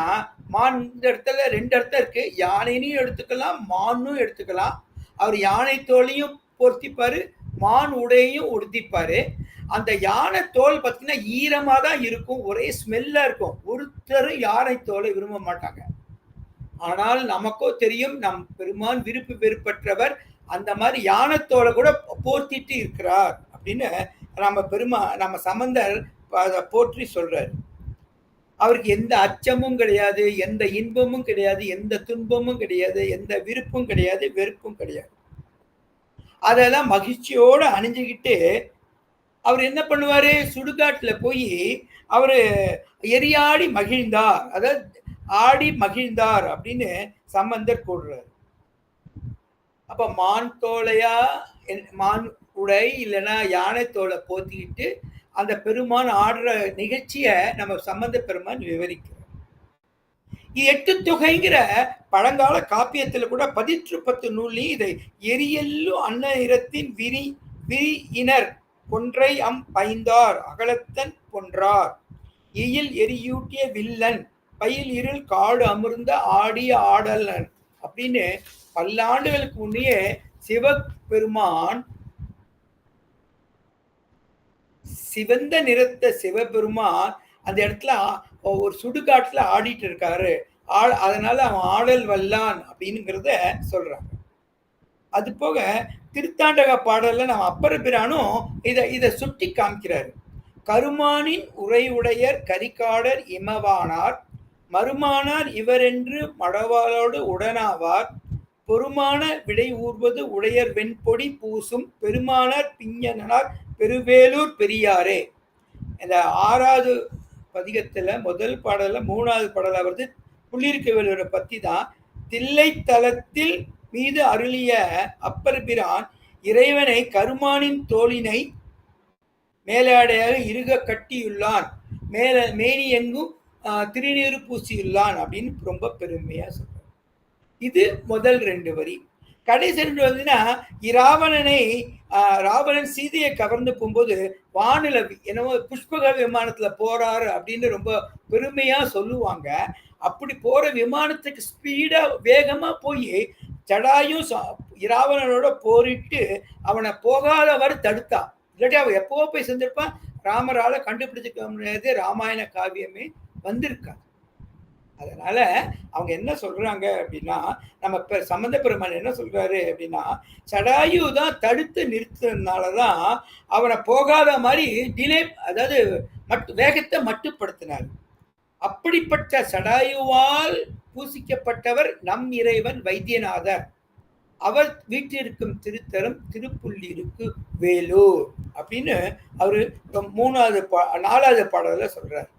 Speaker 1: மான், இந்த இடத்துல 2 அர்த்தம் இருக்கு. யானைன்னு எடுத்துக்கலாம், மானும் எடுத்துக்கலாம். அவர் யானை தோலையும் பொருத்திப்பாரு, மான் உடையையும் உடுத்திப்பாரு. அந்த யானை தோல் பார்த்தீங்கன்னா ஈரமா தான் இருக்கும், ஒரே ஸ்மெல்லா இருக்கும். ஒருத்தரும் யானை தோலை விரும்ப மாட்டாங்க. ஆனால் நமக்கோ தெரியும், நம் பெருமான் விருப்பு வெறுப்பற்றவர். அந்த மாதிரி யானைத்தோலை கூட போர்த்திட்டு இருக்கிறார் அப்படின்னு நம்ம சம்பந்தர் போற்றி சொல்றாரு. அவருக்கு எந்த அச்சமும் கிடையாது, எந்த இன்பமும் கிடையாது, எந்த துன்பமும் கிடையாது, எந்த விருப்பும் கிடையாது, வெறுப்பும் கிடையாது. அதெல்லாம் மகிழ்ச்சியோட அணிஞ்சுக்கிட்டு அவர் என்ன பண்ணுவாரு, சுடுகாட்டுல போய் அவரு எரியாடி மகிழ்ந்தார், அதாவது ஆடி மகிழ்ந்தார் அப்படின்னு சம்பந்தர் கூறுறாரு. அப்ப மான் தோலையா, மான் உடை இல்லைன்னா யானை தோலை போத்திக்கிட்டு அந்த பெருமான் ஆடுற நிகழ்ச்சிய நம்ம சம்பந்த பெருமான் விவரிக்கிறார். இது எட்டு தொகைங்கிற பழங்கால காப்பியத்துல கூட 10 நூல்லையும் இதை எரியல்லு அன்ன நிறத்தின் விரியினர் கொன்றை பைந்தார் அகலத்தன் பொன்றார் எயில் எரியூட்டிய வில்லன் பயில் இருள் காடு அமிர்ந்த ஆடிய ஆடலன் அப்படின்னு பல்லாண்டுகளுக்கு முன்னே சிவபெருமான் சிவந்த நிறத்த சிவபெருமான் அந்த இடத்துல ஒரு சுடுகாட்டுல ஆடிட்டு இருக்காரு, அதனால அவன் ஆடல் வல்லான் அப்படின்னுங்கிறத சொல்றாங்க. அது போக திருத்தாண்டக பாடல்ல நம்ம அப்பர் பிரானும் இதை சுட்டி காமிக்கிறாரு. கருமானின் உரையுடையர் கரிகாடர் இமவானார் மறுமானார் இவரென்று மடவாளோடு உடனாவார் பொறுமான விடை ஊர்வது உடையர் வெண்பொடி பூசும் பெருமானார் பிஞ்சனார் பெருவேலூர் பெரியாரே. இந்த 6வது பதிகத்துல முதல் பாடல 3வது பாடல வருது புள்ளிருக்கு வேலூரை பத்தி தான். தில்லை தலத்தில் மீது அருளிய அப்பர் பிரான் இறைவனை கருமானின் தோளினை மேலாடையாக இருக கட்டியுள்ளான், மேனி எங்கும் திருநீறு பூசியுள்ளான் அப்படின்னு ரொம்ப பெருமையா சொல்றார். இது முதல் 2 வரி. கடைசி 2 வந்துன்னா ராவணன் சீதையை கவர்ந்து போகும்போது வானில என்னவோ புஷ்பக விமானத்துல போறாரு அப்படின்னு ரொம்ப பெருமையா சொல்லுவாங்க. அப்படி போற விமானத்துக்கு ஸ்பீடா வேகமா போய் ஜடாயும் ராவணனோட போரிட்டு அவனை போகாதவர் தடுத்தான். இல்லாட்டி அவன் எப்போ போய் செஞ்சிருப்பான், ராமரால கண்டுபிடிச்சிக்க முடியாது, ராமாயண காவியமே வந்திருக்காது. அதனால அவங்க என்ன சொல்றாங்க அப்படின்னா, நம்ம சம்பந்த பெருமான் என்ன சொல்றாரு அப்படின்னா, சடாயு தான் தடுத்து நிறுத்தினாலதான் அவனை போகாத மாதிரி டிலே, அதாவது வேகத்தை மட்டுப்படுத்தினார். அப்படிப்பட்ட சடாயுவால் பூசிக்கப்பட்டவர் நம் இறைவன் வைத்தியநாதர். அவர் வீட்டிற்கும் திருத்தலம் திருப்புள்ளிருக்கு வேலூர் அப்படின்னு அவரு 4வது பாடல்ல சொல்றார்.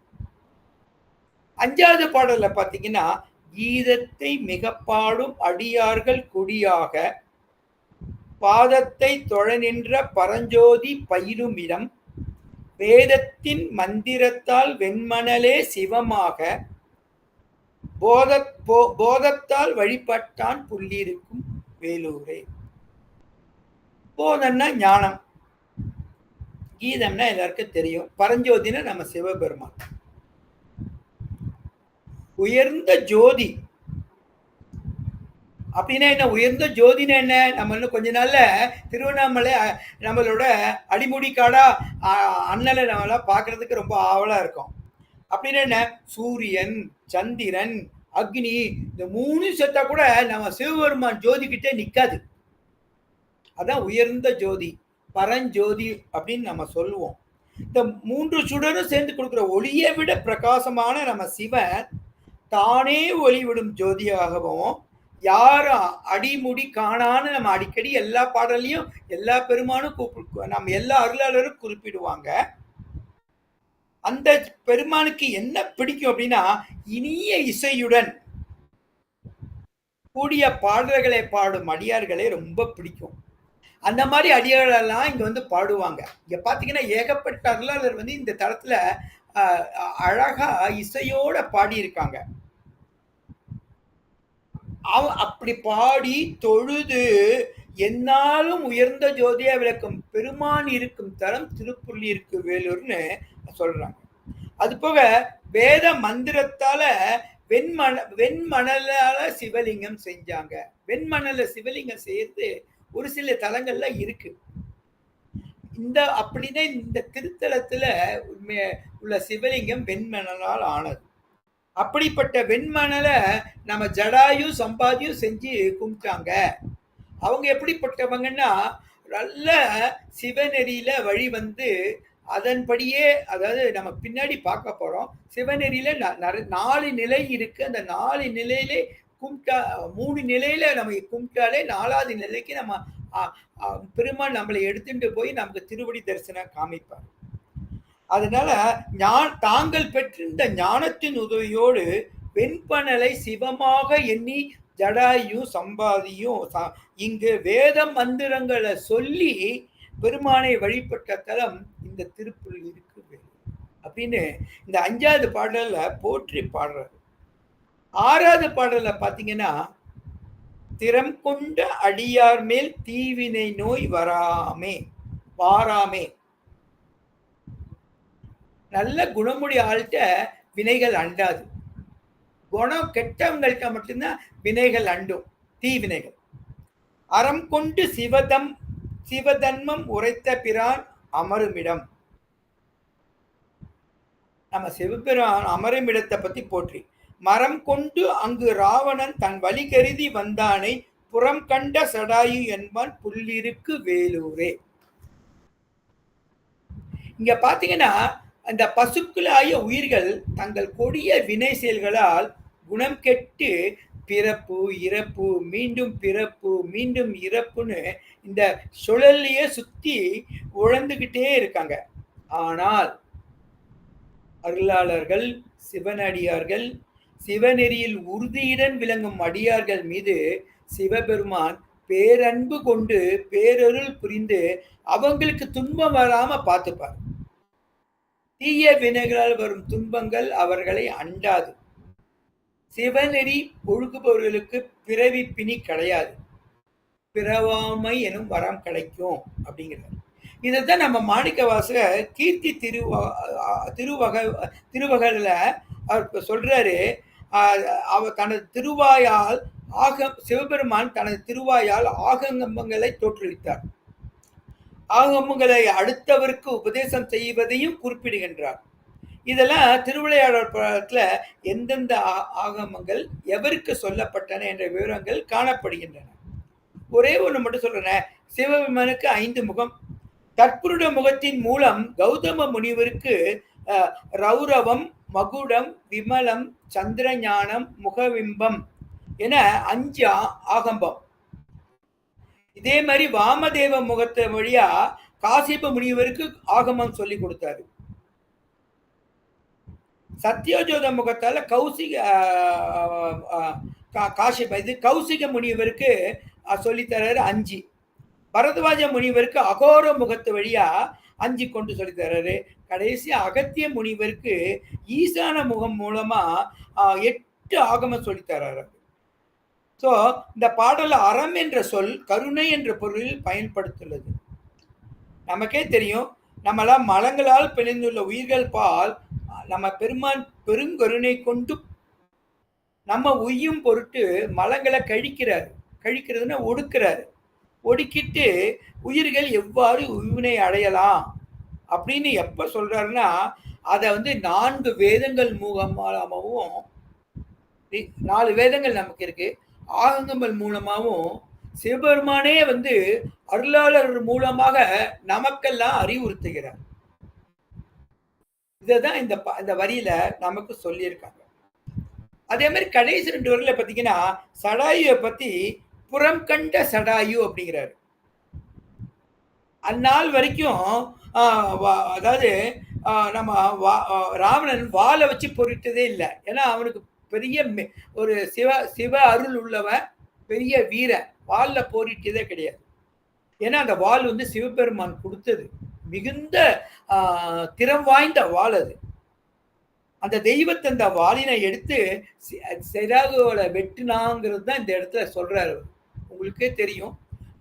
Speaker 1: 5வது பாடல்ல பாத்தீங்கன்னா, கீதத்தை மிக பாடும் அடியார்கள் குடியாக பாதத்தை தொழ நின்ற பரஞ்சோதி பயிலும் இடம் வேதத்தின் மந்திரத்தால் வெண்மணலே சிவமாக போதத்தால் வழிபட்டான் புள்ளிருக்கும் வேலூரே. போதம்னா ஞானம், கீதம்னா எல்லாருக்கும் தெரியும், பரஞ்சோதினா நம்ம சிவபெருமான். உயர்ந்த ஜோதி அப்படின்னா என்ன, உயர்ந்த ஜோதினா என்ன, நம்ம இன்னும் கொஞ்ச நாள்ல திருவண்ணாமலை நம்மளோட அடிமுடி காடா அண்ணலை நம்மளாம் பார்க்கறதுக்கு ரொம்ப ஆவலா இருக்கும். அப்படின்னா என்ன, சூரியன் சந்திரன் அக்னி இந்த 3 செத்தா கூட நம்ம சிவபெருமான் ஜோதி கிட்டே நிக்காது. அதான் உயர்ந்த ஜோதி, பரஞ்சோதி அப்படின்னு நம்ம சொல்லுவோம். இந்த 3 சுடரும் சேர்ந்து கொடுக்குற ஒளியை விட பிரகாசமான நம்ம சிவன் தானே ஒளிவிடும் ஜோதியாகவும் யாரும் அடிமுடி காணான்னு நம்ம அடிக்கடி எல்லா பாடலையும் எல்லா பெருமானும் நம்ம எல்லா அருளாளரும் குறிப்பிடுவாங்க. அந்த பெருமானுக்கு என்ன பிடிக்கும் அப்படின்னா, இனிய இசையுடன் கூடிய பாடல்களை பாடும் அடியார்களே ரொம்ப பிடிக்கும். அந்த மாதிரி அடியார்களெல்லாம் இங்க வந்து பாடுவாங்க. இங்க பாத்தீங்கன்னா ஏகப்பட்ட அருளாளர் வந்து இந்த தளத்துல அழகா இசையோட பாடியிருக்காங்க. அப்படி பாடி தொழுது என்னாலும் உயர்ந்த ஜோதியா விளக்கும் பெருமான் இருக்கும் தலம் திருப்புள்ளிருக்கு வேலூர்னு சொல்றாங்க. அது போக வேத மந்திரத்தால வெண்மணலால சிவலிங்கம் செஞ்சாங்க. வெண்மணல சிவலிங்கம் செய்யறது ஒரு சில தலங்கள்ல இருக்கு. அப்படிதான் இந்த திருத்தலத்துல உள்ள சிவலிங்கம் வெண்மணலால் ஆனது. அப்படிப்பட்ட வெண்மணலை நம்ம ஜடாயும் சம்பாதியும் செஞ்சு கும்பிட்டாங்க. அவங்க எப்படிப்பட்டவங்கன்னா, நல்ல சிவநெறியில வழி வந்து அதன்படியே, அதாவது நம்ம பின்னாடி பார்க்க போறோம், சிவநெறியில 4 நிலை இருக்கு. அந்த 4 நிலையிலே கும்பிட்டா 3 நிலையில நம்ம கும்பிட்டாலே 4வது நிலைக்கு நம்ம பெருமாள் நம்மளை எடுத்துட்டு போய் நமக்கு திருவடி தரிசனம் காமிப்பார். அதனால தாங்கள் பெற்றிருந்த ஞானத்தின் உதவியோடு வெண்பனலை சிவமாக எண்ணி ஜடாயும் சம்பாதியும் இங்கு வேத மந்திரங்களை சொல்லி பெருமானை வழிபட்ட தலம் இந்த திருப்புலியூருக்கு அப்படின்னு இந்த 5வது பாடல்ல போற்றி பாடுறாரு. 6வது பாடல்ல பாத்தீங்கன்னா, திறம் கொண்ட அடியார் மேல் தீவினை நோய் வாராமே. நல்ல குணமுடைய ஆள்கிட்ட வினைகள் அண்டாது. குணம் கெட்டவங்கள்ட்ட மட்டும்தான் வினைகள் அண்டும், தீவினைகள். அறம் கொண்டு சிவதன்மம் உரைத்த பிரான் அமருமிடம். நம்ம சிவபிரான் அமருமிடத்தை பத்தி போற்றி. மரம் கொண்டு அங்கு ராவணன் தன் வழி கருதி வந்தானை புறம் கண்ட சடாயு என்பான் புல்லிருக்கு வேலூரே. இங்க பாத்தீங்கன்னா, அந்த பசுக்களாய உயிர்கள் தங்கள் கொடிய வினை செயல்களால் குணம் கெட்டு பிறப்பு இறப்பு மீண்டும் பிறப்பு மீண்டும் இறப்புன்னு இந்த சுழல்லையே சுத்தி உழந்துகிட்டே இருக்காங்க. ஆனால் அருளாளர்கள், சிவனடியார்கள், சிவநெறியில் உறுதியுடன் விளங்கும் அடியார்கள் மீது சிவபெருமான் பேரன்பு கொண்டு பேரருள் புரிந்து அவங்களுக்கு துன்பம் வராம பார்த்துப்பார். தீய வினைகளால் வரும் துன்பங்கள் அவர்களை அண்டாது. சிவநெறி ஒழுகுபவர்களுக்கு பிறவி பிணி கிடையாது, பிறவாமை எனும் வரம் கிடைக்கும் அப்படிங்கிறார். இதைத்தான் நம்ம மாணிக்க வாசகர் கீர்த்தி திருவகல அவர் சொல்றாரு. அவர் தனது திருவாயால் சிவபெருமான் தனது திருவாயால் ஆகங்கம்பங்களை தோற்றுவித்தார். ஆகமங்களை அடுத்தவருக்கு உபதேசம் செய்வதையும் குறிப்பிடுகின்றார். இதெல்லாம் திருவிளையாடல் புராணத்துல எந்தெந்த ஆகமங்கள் எவருக்கு சொல்லப்பட்டன என்ற விவரங்கள் காணப்படுகின்றன. ஒரே ஒண்ணு மட்டும் சொல்றேன். சிவபெருமானுக்கு 5 முகம். தற்புருட முகத்தின் மூலம் கௌதம முனிவருக்கு ரௌரவம், மகுடம், விமலம், சந்திரஞானம், முகவிம்பம் என 5 ஆகம்பம். இதே மாதிரி வாமதேவ முகத்தை வழியா காசிப முனிவருக்கு ஆகமம் சொல்லி கொடுத்தாரு. சத்யோஜோத முகத்தால கௌசிக முனிவருக்கு சொல்லித்தராரு 5. பரத்வாஜ முனிவருக்கு அகோர முகத்து வழியா 5 கொண்டு சொல்லித்தராரு. கடைசி அகத்திய முனிவருக்கு ஈசான முகம் மூலமா 8 ஆகமம் சொல்லித்தராரு. சோ இந்த பாடல அறம் என்ற சொல் கருணை என்ற பொருளில் பயன்படுத்துள்ளது. நமக்கே தெரியும், நம்மளாம் மலங்களால் பிணைந்துள்ள உயிர்கள் பால் நம்ம பெருமான் பெருங்கருணை கொண்டு நம்ம உய்யும் பொருட்டு மலங்களை கழிக்கிறதுன்னா ஒடுக்கிறாரு. ஒடுக்கிட்டு உயிர்கள் எவ்வாறு உய்வினை அடையலாம் அப்படின்னு எப்ப சொல்றாருன்னா, அதை 4 வேதங்கள் மூலமாகவும், 4 வேதங்கள் நமக்கு இருக்கு, ஆகங்கள் மூலமாகவும் சிவபெருமானே அருளாளர் மூலமாக நமக்கெல்லாம் அறிவுறுத்துகிறார். இதான் இந்த வரியில நமக்கு சொல்லியிருக்காங்க. அதே மாதிரி கடைசி 2 வரியில பாத்தீங்கன்னா, சடாயுவை பத்தி புறம் கண்ட சடாயு அப்படிங்கிறாரு. அந்நாள் வரைக்கும் அதாவது நம்ம ராவணன் வாளை வச்சு பொறிட்டதே இல்லை. ஏன்னா அவனுக்கு பெரிய ஒரு சிவ அருள் உள்ளவன், பெரிய வீரன், வாள்ல போரிட்டதே கிடையாது. ஏன்னா அந்த வாள் சிவபெருமான் கொடுத்தது, மிகுந்த திறம் வாய்ந்த வாள் அது. அந்த தெய்வத்தை அந்த வாளினை எடுத்து சிறாகுல வெட்டுனாங்கிறது தான் இந்த இடத்துல சொல்றாரு. உங்களுக்கே தெரியும்,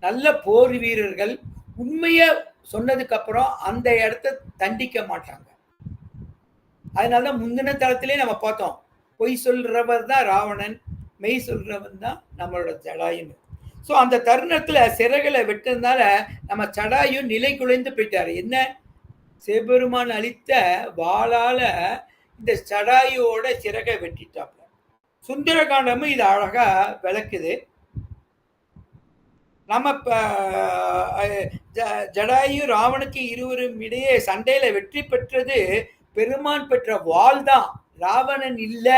Speaker 1: நல்ல போர் வீரர்கள் உண்மைய சொன்னதுக்கு அப்புறம் அந்த இடத்த தண்டிக்க மாட்டாங்க. அதனால முந்தின தளத்திலே நம்ம பார்த்தோம், பொய் சொல்றவர் தான் ராவணன், மெய் சொல்றவன் தான் நம்மளோட ஜடாயுன்னு. ஸோ அந்த தருணத்துல சிறகளை வெட்டதுனால நம்ம சடாயு நிலை குலைந்து போயிட்டாரு. என்ன, சிவபெருமான் அளித்த வாளால இந்த சடாயுவோட சிறகை வெட்டிட்டாப்ல. சுந்தரகாண்டமும் இது அழகா விளக்குது. நம்ம ஜடாயு ராவனுக்கு இருவரும் இடையே சண்டையில வெற்றி பெற்றது பெருமான் பெற்ற வாள் தான், ராவணன் இல்ல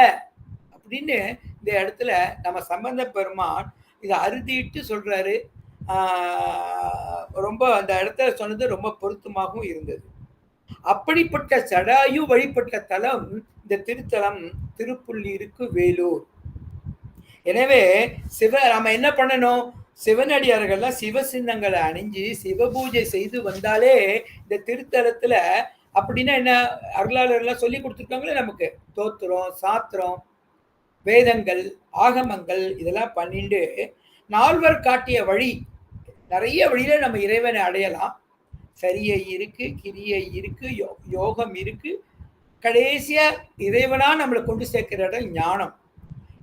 Speaker 1: அப்படின்னு இந்த இடத்துல நம்ம சம்பந்த பெருமான் இதை அறுதிட்டு சொல்றாரு. ரொம்ப அந்த இடத்துல சொன்னது ரொம்ப பொருத்தமாகவும் இருந்தது. அப்படிப்பட்ட சடாயு வழிபட்ட தலம் இந்த திருத்தலம் திருப்புள்ளிருக்கு வேலூர். எனவே நம்ம என்ன பண்ணணும், சிவனடியார்கள்லாம் சிவ சின்னங்களை அணிஞ்சு சிவபூஜை செய்து வந்தாலே இந்த திருத்தலத்துல, அப்படின்னா என்ன, அருளாளர்லாம் சொல்லி கொடுத்துருக்காங்களே நமக்கு, தோத்திரம் சாத்திரம் வேதங்கள் ஆகமங்கள் இதெல்லாம் பண்ணிட்டு நால்வர் காட்டிய வழி, நிறைய வழியில நம்ம இறைவனை அடையலாம். சரியை இருக்கு, கிரியை இருக்கு, யோகம் இருக்கு, கடைசியா இறைவனா நம்மளை கொண்டு சேர்க்கிற இடம் ஞானம்.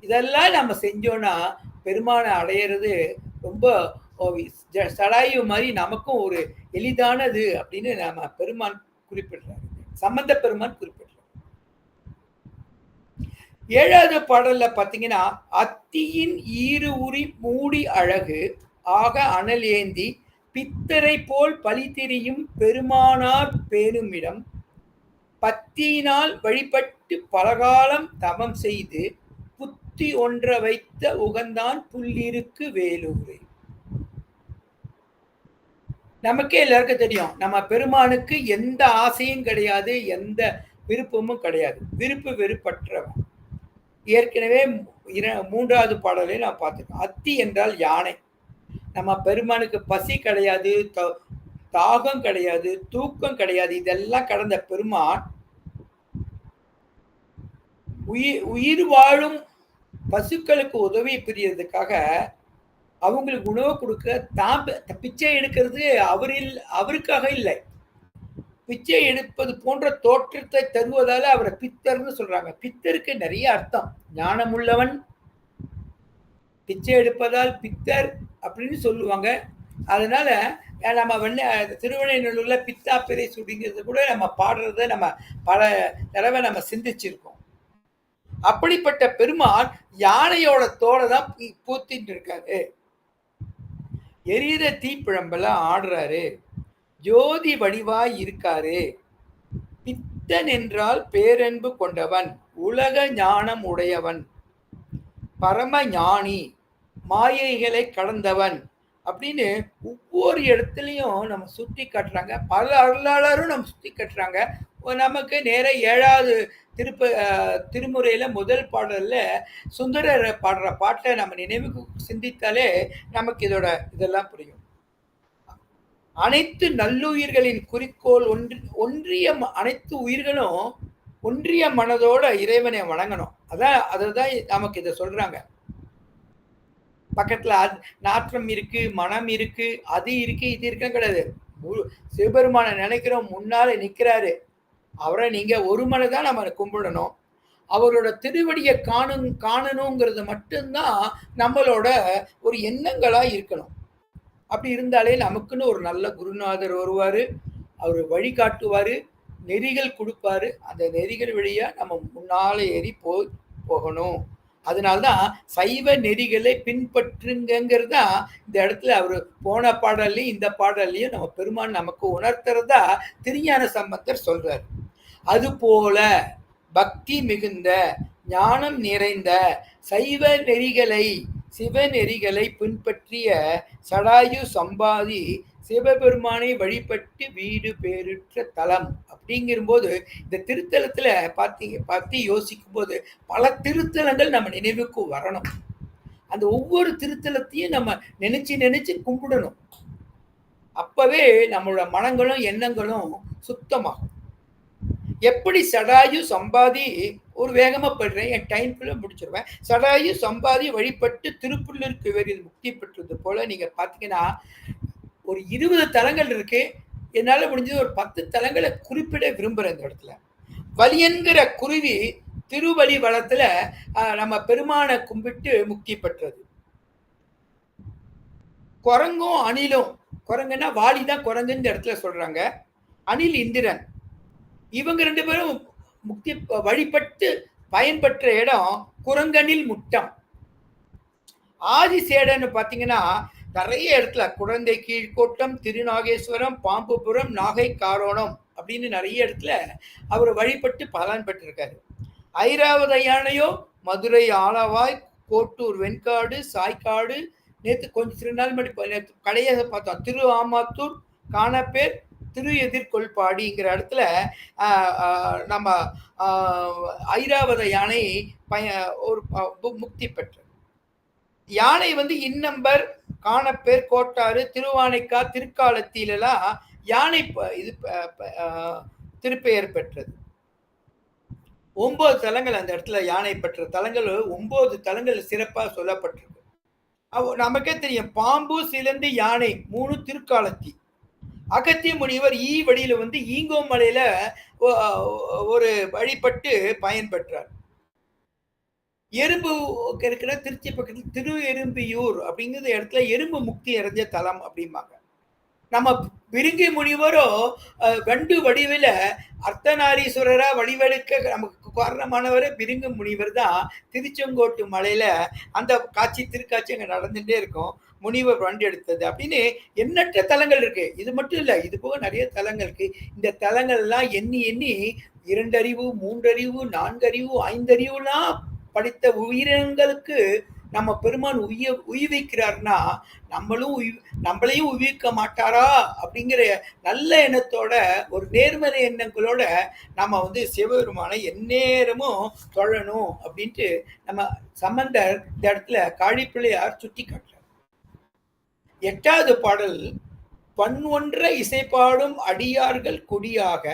Speaker 1: இதெல்லாம் நம்ம செஞ்சோம்னா பெருமானை அடையிறது ரொம்ப சடாயு மாதிரி நமக்கும் ஒரு எளிதானது அப்படின்னு நம்ம பெருமான் குறிப்பிடுறாரு, சம்பந்த பெருமான் குறிப்பிடுறார். 7வது பாடல்ல பாத்தீங்கன்னா, அத்தியின் ஈறு உரி மூடி அழகு ஆக அனல் ஏந்தி பித்தரை போல் பலி திரியும் பெருமானார் பேணுமிடம் பத்தியினால் வழிபட்டு பலகாலம் தவம் செய்து புத்தி ஒன்ற வைத்த உகந்தான் புள்ளிருக்கு வேலூரே. நமக்கே எல்லாருக்கும் தெரியும், நம்ம பெருமானுக்கு எந்த ஆசையும் கிடையாது, எந்த விருப்பமும் கிடையாது, விருப்பு வெறுப்பற்றவன். ஏற்கனவே 3வது பாடலை நான் பார்த்துருக்கோம். அத்தி என்றால் யானை. நம்ம பெருமானுக்கு பசி கிடையாது, தாகம் கிடையாது, தூக்கம் கிடையாது, இதெல்லாம் கடந்த பெருமான் உயிர் வாழும் பசுக்களுக்கு உதவி புரியறதுக்காக அவங்களுக்கு உணவு கொடுக்க தான் பிச்சை எடுக்கிறது அவருக்காக இல்லை, பிச்சை எடுப்பது போன்ற தோற்றத்தை தருவதால அவரை பித்தர்னு சொல்றாங்க. பித்தருக்கு நிறைய அர்த்தம். ஞானமுள்ளவன் பிச்சை எடுப்பதால் பித்தர் அப்படின்னு சொல்லுவாங்க. அதனால நம்ம திருவண்ணூர்ல பித்தா பிறை சுடிங்கிறது கூட நம்ம பாடுறத நம்ம பல தடவை நம்ம சிந்திச்சிருக்கோம். அப்படிப்பட்ட பெருமான் யானையோட தோலை தான் பூத்திட்டு இருக்காரு, எரியிற தீப்பிழம்பெல்லாம் ஆடுறாரு, ஜோதி வடிவாய் இருக்காரு. பித்தன் என்றால் பேரன்பு கொண்டவன், உலக ஞானம் உடையவன், பரம ஞானி, மாயைகளை கடந்தவன் அப்படின்னு ஒவ்வொரு இடத்துலையும் நம்ம சுட்டி காட்டுறாங்க. பல அருளாளரும் நம்ம சுட்டி காட்டுறாங்க. நமக்கு நேர 7வது திருமுறையில முதல் பாடல்ல சுந்தரர் பாடுற பாட்டை நம்ம நினைவுக்கு சிந்தித்தாலே நமக்கு இதெல்லாம் புரியும். அனைத்து நல்லுயிர்களின் குறிக்கோள் ஒன்றிய அனைத்து உயிர்களும் ஒன்றிய மனதோட இறைவனை வணங்கணும். அதுதான் நமக்கு இதை சொல்றாங்க. பக்கத்துல நாற்றம் இருக்கு, மனம் இருக்கு, அது இருக்கு, இது இருக்க கிடையாது. சிவபெருமான நினைக்கிறோம், முன்னால நிக்கிறாரு, அவரை நீங்க ஒரு மனதான் நம்ம கும்பிடணும். அவரோட திருவடியை காணணுங்கிறது மட்டும்தான் நம்மளோட ஒரு எண்ணங்களா இருக்கணும். அப்படி இருந்தாலே நமக்குன்னு ஒரு நல்ல குருநாதர் வருவாரு, அவர் வழிகாட்டுவாரு, நெறிகள் கொடுப்பாரு. அந்த நெறிகள் வழியா நம்ம முன்னால ஏறி போகணும். அதனால்தான் சைவ நெறிகளை பின்பற்றுங்கிறது தான் இந்த இடத்துல அவர் போன பாடல்லையும் இந்த பாடல்லையும் நம்ம பெருமான் நமக்கு உணர்த்துறதா திருஞான சம்பந்தர் சொல்றார். அது போல பக்தி மிகுந்த ஞானம் நிறைந்த சைவ நெறிகளை சிவநெறிகளை பின்பற்றிய சடாயு சம்பாதி சிவபெருமானை வழிபட்டு வீடு பேருற்ற தலம். அப்படிங்கிறபோது இந்த திருத்தலத்துல பார்த்து யோசிக்கும் போது பல திருத்தலங்கள் நம்ம நினைவுக்கு வரணும். அந்த ஒவ்வொரு திருத்தலத்தையும் நம்ம நினைச்சு கும்பிடணும். அப்பவே நம்மளோட மனங்களும் எண்ணங்களும் சுத்தமாகும். எப்படி சடாயு சம்பாதி, ஒரு வேகமா படுறேன், என் டைம்குள்ள முடிச்சிருவேன். சடாயு சம்பாதி வழிபட்டு திருப்புள்ளிருக்கு வேறு முக்தி பெற்றது போல நீங்க பாத்தீங்கன்னா ஒரு 20 தலங்கள் இருக்கு. என்னால முடிஞ்சது ஒரு 10 தலங்களை குறிப்பிட விரும்புறேன். இந்த இடத்துல வலியன்கிற குருவி திருவலி வளத்துல நம்ம பெருமானை கும்பிட்டு முக்தி பெற்றது. குரங்கும் அணிலும், குரங்குன்னா வாலிதான் குரங்குன்னு இடத்துல சொல்றாங்க, அணில் இந்திரன், இவங்க 2 பேரும் முக்தி வழிபட்டு பயன்பெற்ற இடம் குரங்கனில் முட்டம். ஆதிசேடன்னு பாத்தீங்கன்னா நிறைய இடத்துல குழந்தை கீழ்கோட்டம், திருநாகேஸ்வரம், பாம்புபுரம், நாகை காரோணம் அப்படின்னு நிறைய இடத்துல அவர் வழிபட்டு பலன் பெற்றிருக்காரு. ஐராவத யானையோ மதுரை ஆலவாய், கோட்டூர் வெண்காடு, சாய்க்காடு, நேத்து கொஞ்சம் சில நாள் முன்னாடி நேத்து கடையை பார்த்தோம். திரு ஆமாத்தூர் காணப்பேர் திரு எதிர்கொள்பாடிங்கிற இடத்துல நம்ம ஐராவத யானை ஒரு முக்தி பெற்ற யானை வந்து இன்னம்பர் காணப்பேர் கோட்டாறு திருவானைக்கா திருக்காலத்திலெல்லாம் யானை இது திருப்பெயர் பெற்றது. 9 தலங்கள் அந்த இடத்துல யானை பெற்ற தலங்கள் 9 தலங்கள் சிறப்பாக சொல்லப்பட்டிருக்கு. நமக்கே தெரியும், பாம்பு சிலந்தி யானை 3 திருக்காலத்தி. அகத்திய முனிவர் வழியில வந்து ஈங்கோமலையில ஒரு வழிபட்டு பயன் பெற்றார். எறும்பு இருக்கிற திருச்சி பக்கத்தில் திரு எறும்பியூர் அப்படிங்கிற இடத்துல எறும்பு முக்தி அடைஞ்ச தலம் அப்படிம்பாங்க. நம்ம பிருங்கி முனிவரோ வண்டு வடிவில அர்த்தநாரீஸ்வரரா வடிவெடுக்க நமக்கு காரணமானவர் பிருங்கு முனிவர் தான். திருச்செங்கோட்டு மலையில அந்த காட்சி திருக்காட்சி அங்க நடந்துட்டே இருக்கும். முனிவர் வண்டு எடுத்தது அப்படின்னு எண்ணற்ற தலங்கள் இருக்கு. இது மட்டும் இல்ல, இது போக நிறைய தலங்கள் இருக்கு. இந்த தலங்கள் எல்லாம் எண்ணி எண்ணி 2 அறிவு 3 அறிவு 4 அறிவு 5 அறிவுலாம் படித்த உயிரினங்களுக்கு நம்ம பெருமான் உய்விக்கிறார்னா நம்மளையும் உய்விக்க மாட்டாரா அப்படிங்கிற நல்ல எண்ணத்தோட ஒரு நேர்மறை எண்ணங்களோட நம்ம வந்து சிவபெருமானை எந்நேரமும் தொழணும் அப்படின்ட்டு நம்ம சம்பந்தர் இந்த இடத்துல காழிப்பிள்ளையார் சுட்டி காட்டுறார். 8வது பாடல், பண்ஒன்ற இசைப்பாடும் அடியார்கள் கொடியாக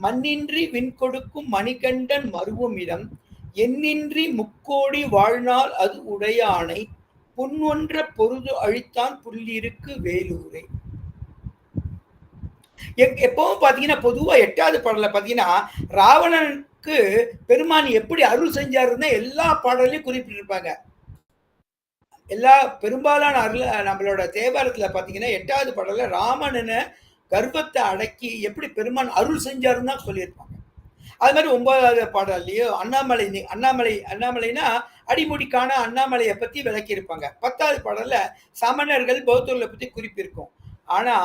Speaker 1: மண்ணின்றி விண்கொடுக்கும் மணிகண்டன் மருவும் இடம் எண்ணின்றி முக்கோடி வாழ்நாள் அது உடையானை பொன்னொன்ற பொருது அழித்தான் புள்ளிருக்கு வேலூரை. எப்பவும் பாத்தீங்கன்னா பொதுவா 8வது பாடல பாத்தீங்கன்னா ராவணனுக்கு பெருமான் எப்படி அருள் செஞ்சாருன்னா எல்லா பாடலையும் குறிப்பிட்டிருப்பாங்க. எல்லா பெரும்பாலான அருள் நம்மளோட தேவாரத்துல பாத்தீங்கன்னா 8வது பாடல ராவணனை கர்ப்பத்தை அடக்கி எப்படி பெருமான் அருள் செஞ்சாருன்னு தான் சொல்லியிருப்பாங்க. அது மாதிரி 9வது பாடல்லையோ அண்ணாமலைனா அடிமுடிக்கான அண்ணாமலையை பத்தி விளக்கி இருப்பாங்க. 10வது பாடல்ல சமணர்கள் பௌத்தர்களை பத்தி குறிப்பிருக்கும். ஆனா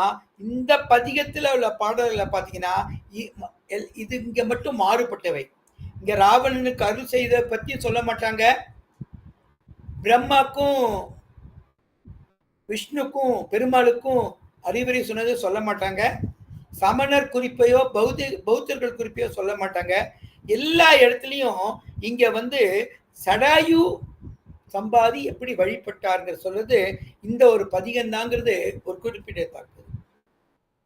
Speaker 1: இந்த பதிகத்துல உள்ள பாடல்களை பாத்தீங்கன்னா இது இங்க மட்டும் மாறுபட்டவை. இங்க ராவணனுக்கு அருள் செய்த பத்தி சொல்ல மாட்டாங்க. பிரம்மாக்கும் விஷ்ணுக்கும் பெருமாளுக்கும் அறிவுரை சொன்னது சொல்ல மாட்டாங்க. சமணர் குறிப்பையோ பௌத்தர்கள் குறிப்பையோ சொல்ல மாட்டாங்க. எல்லா இடத்துலையும் இங்க வந்து சடாயு சம்பாதி எப்படி வழிபட்டாருங்க சொல்றது இந்த ஒரு பதிகம்தாங்கிறது ஒரு குறிப்பிடத்தக்கது.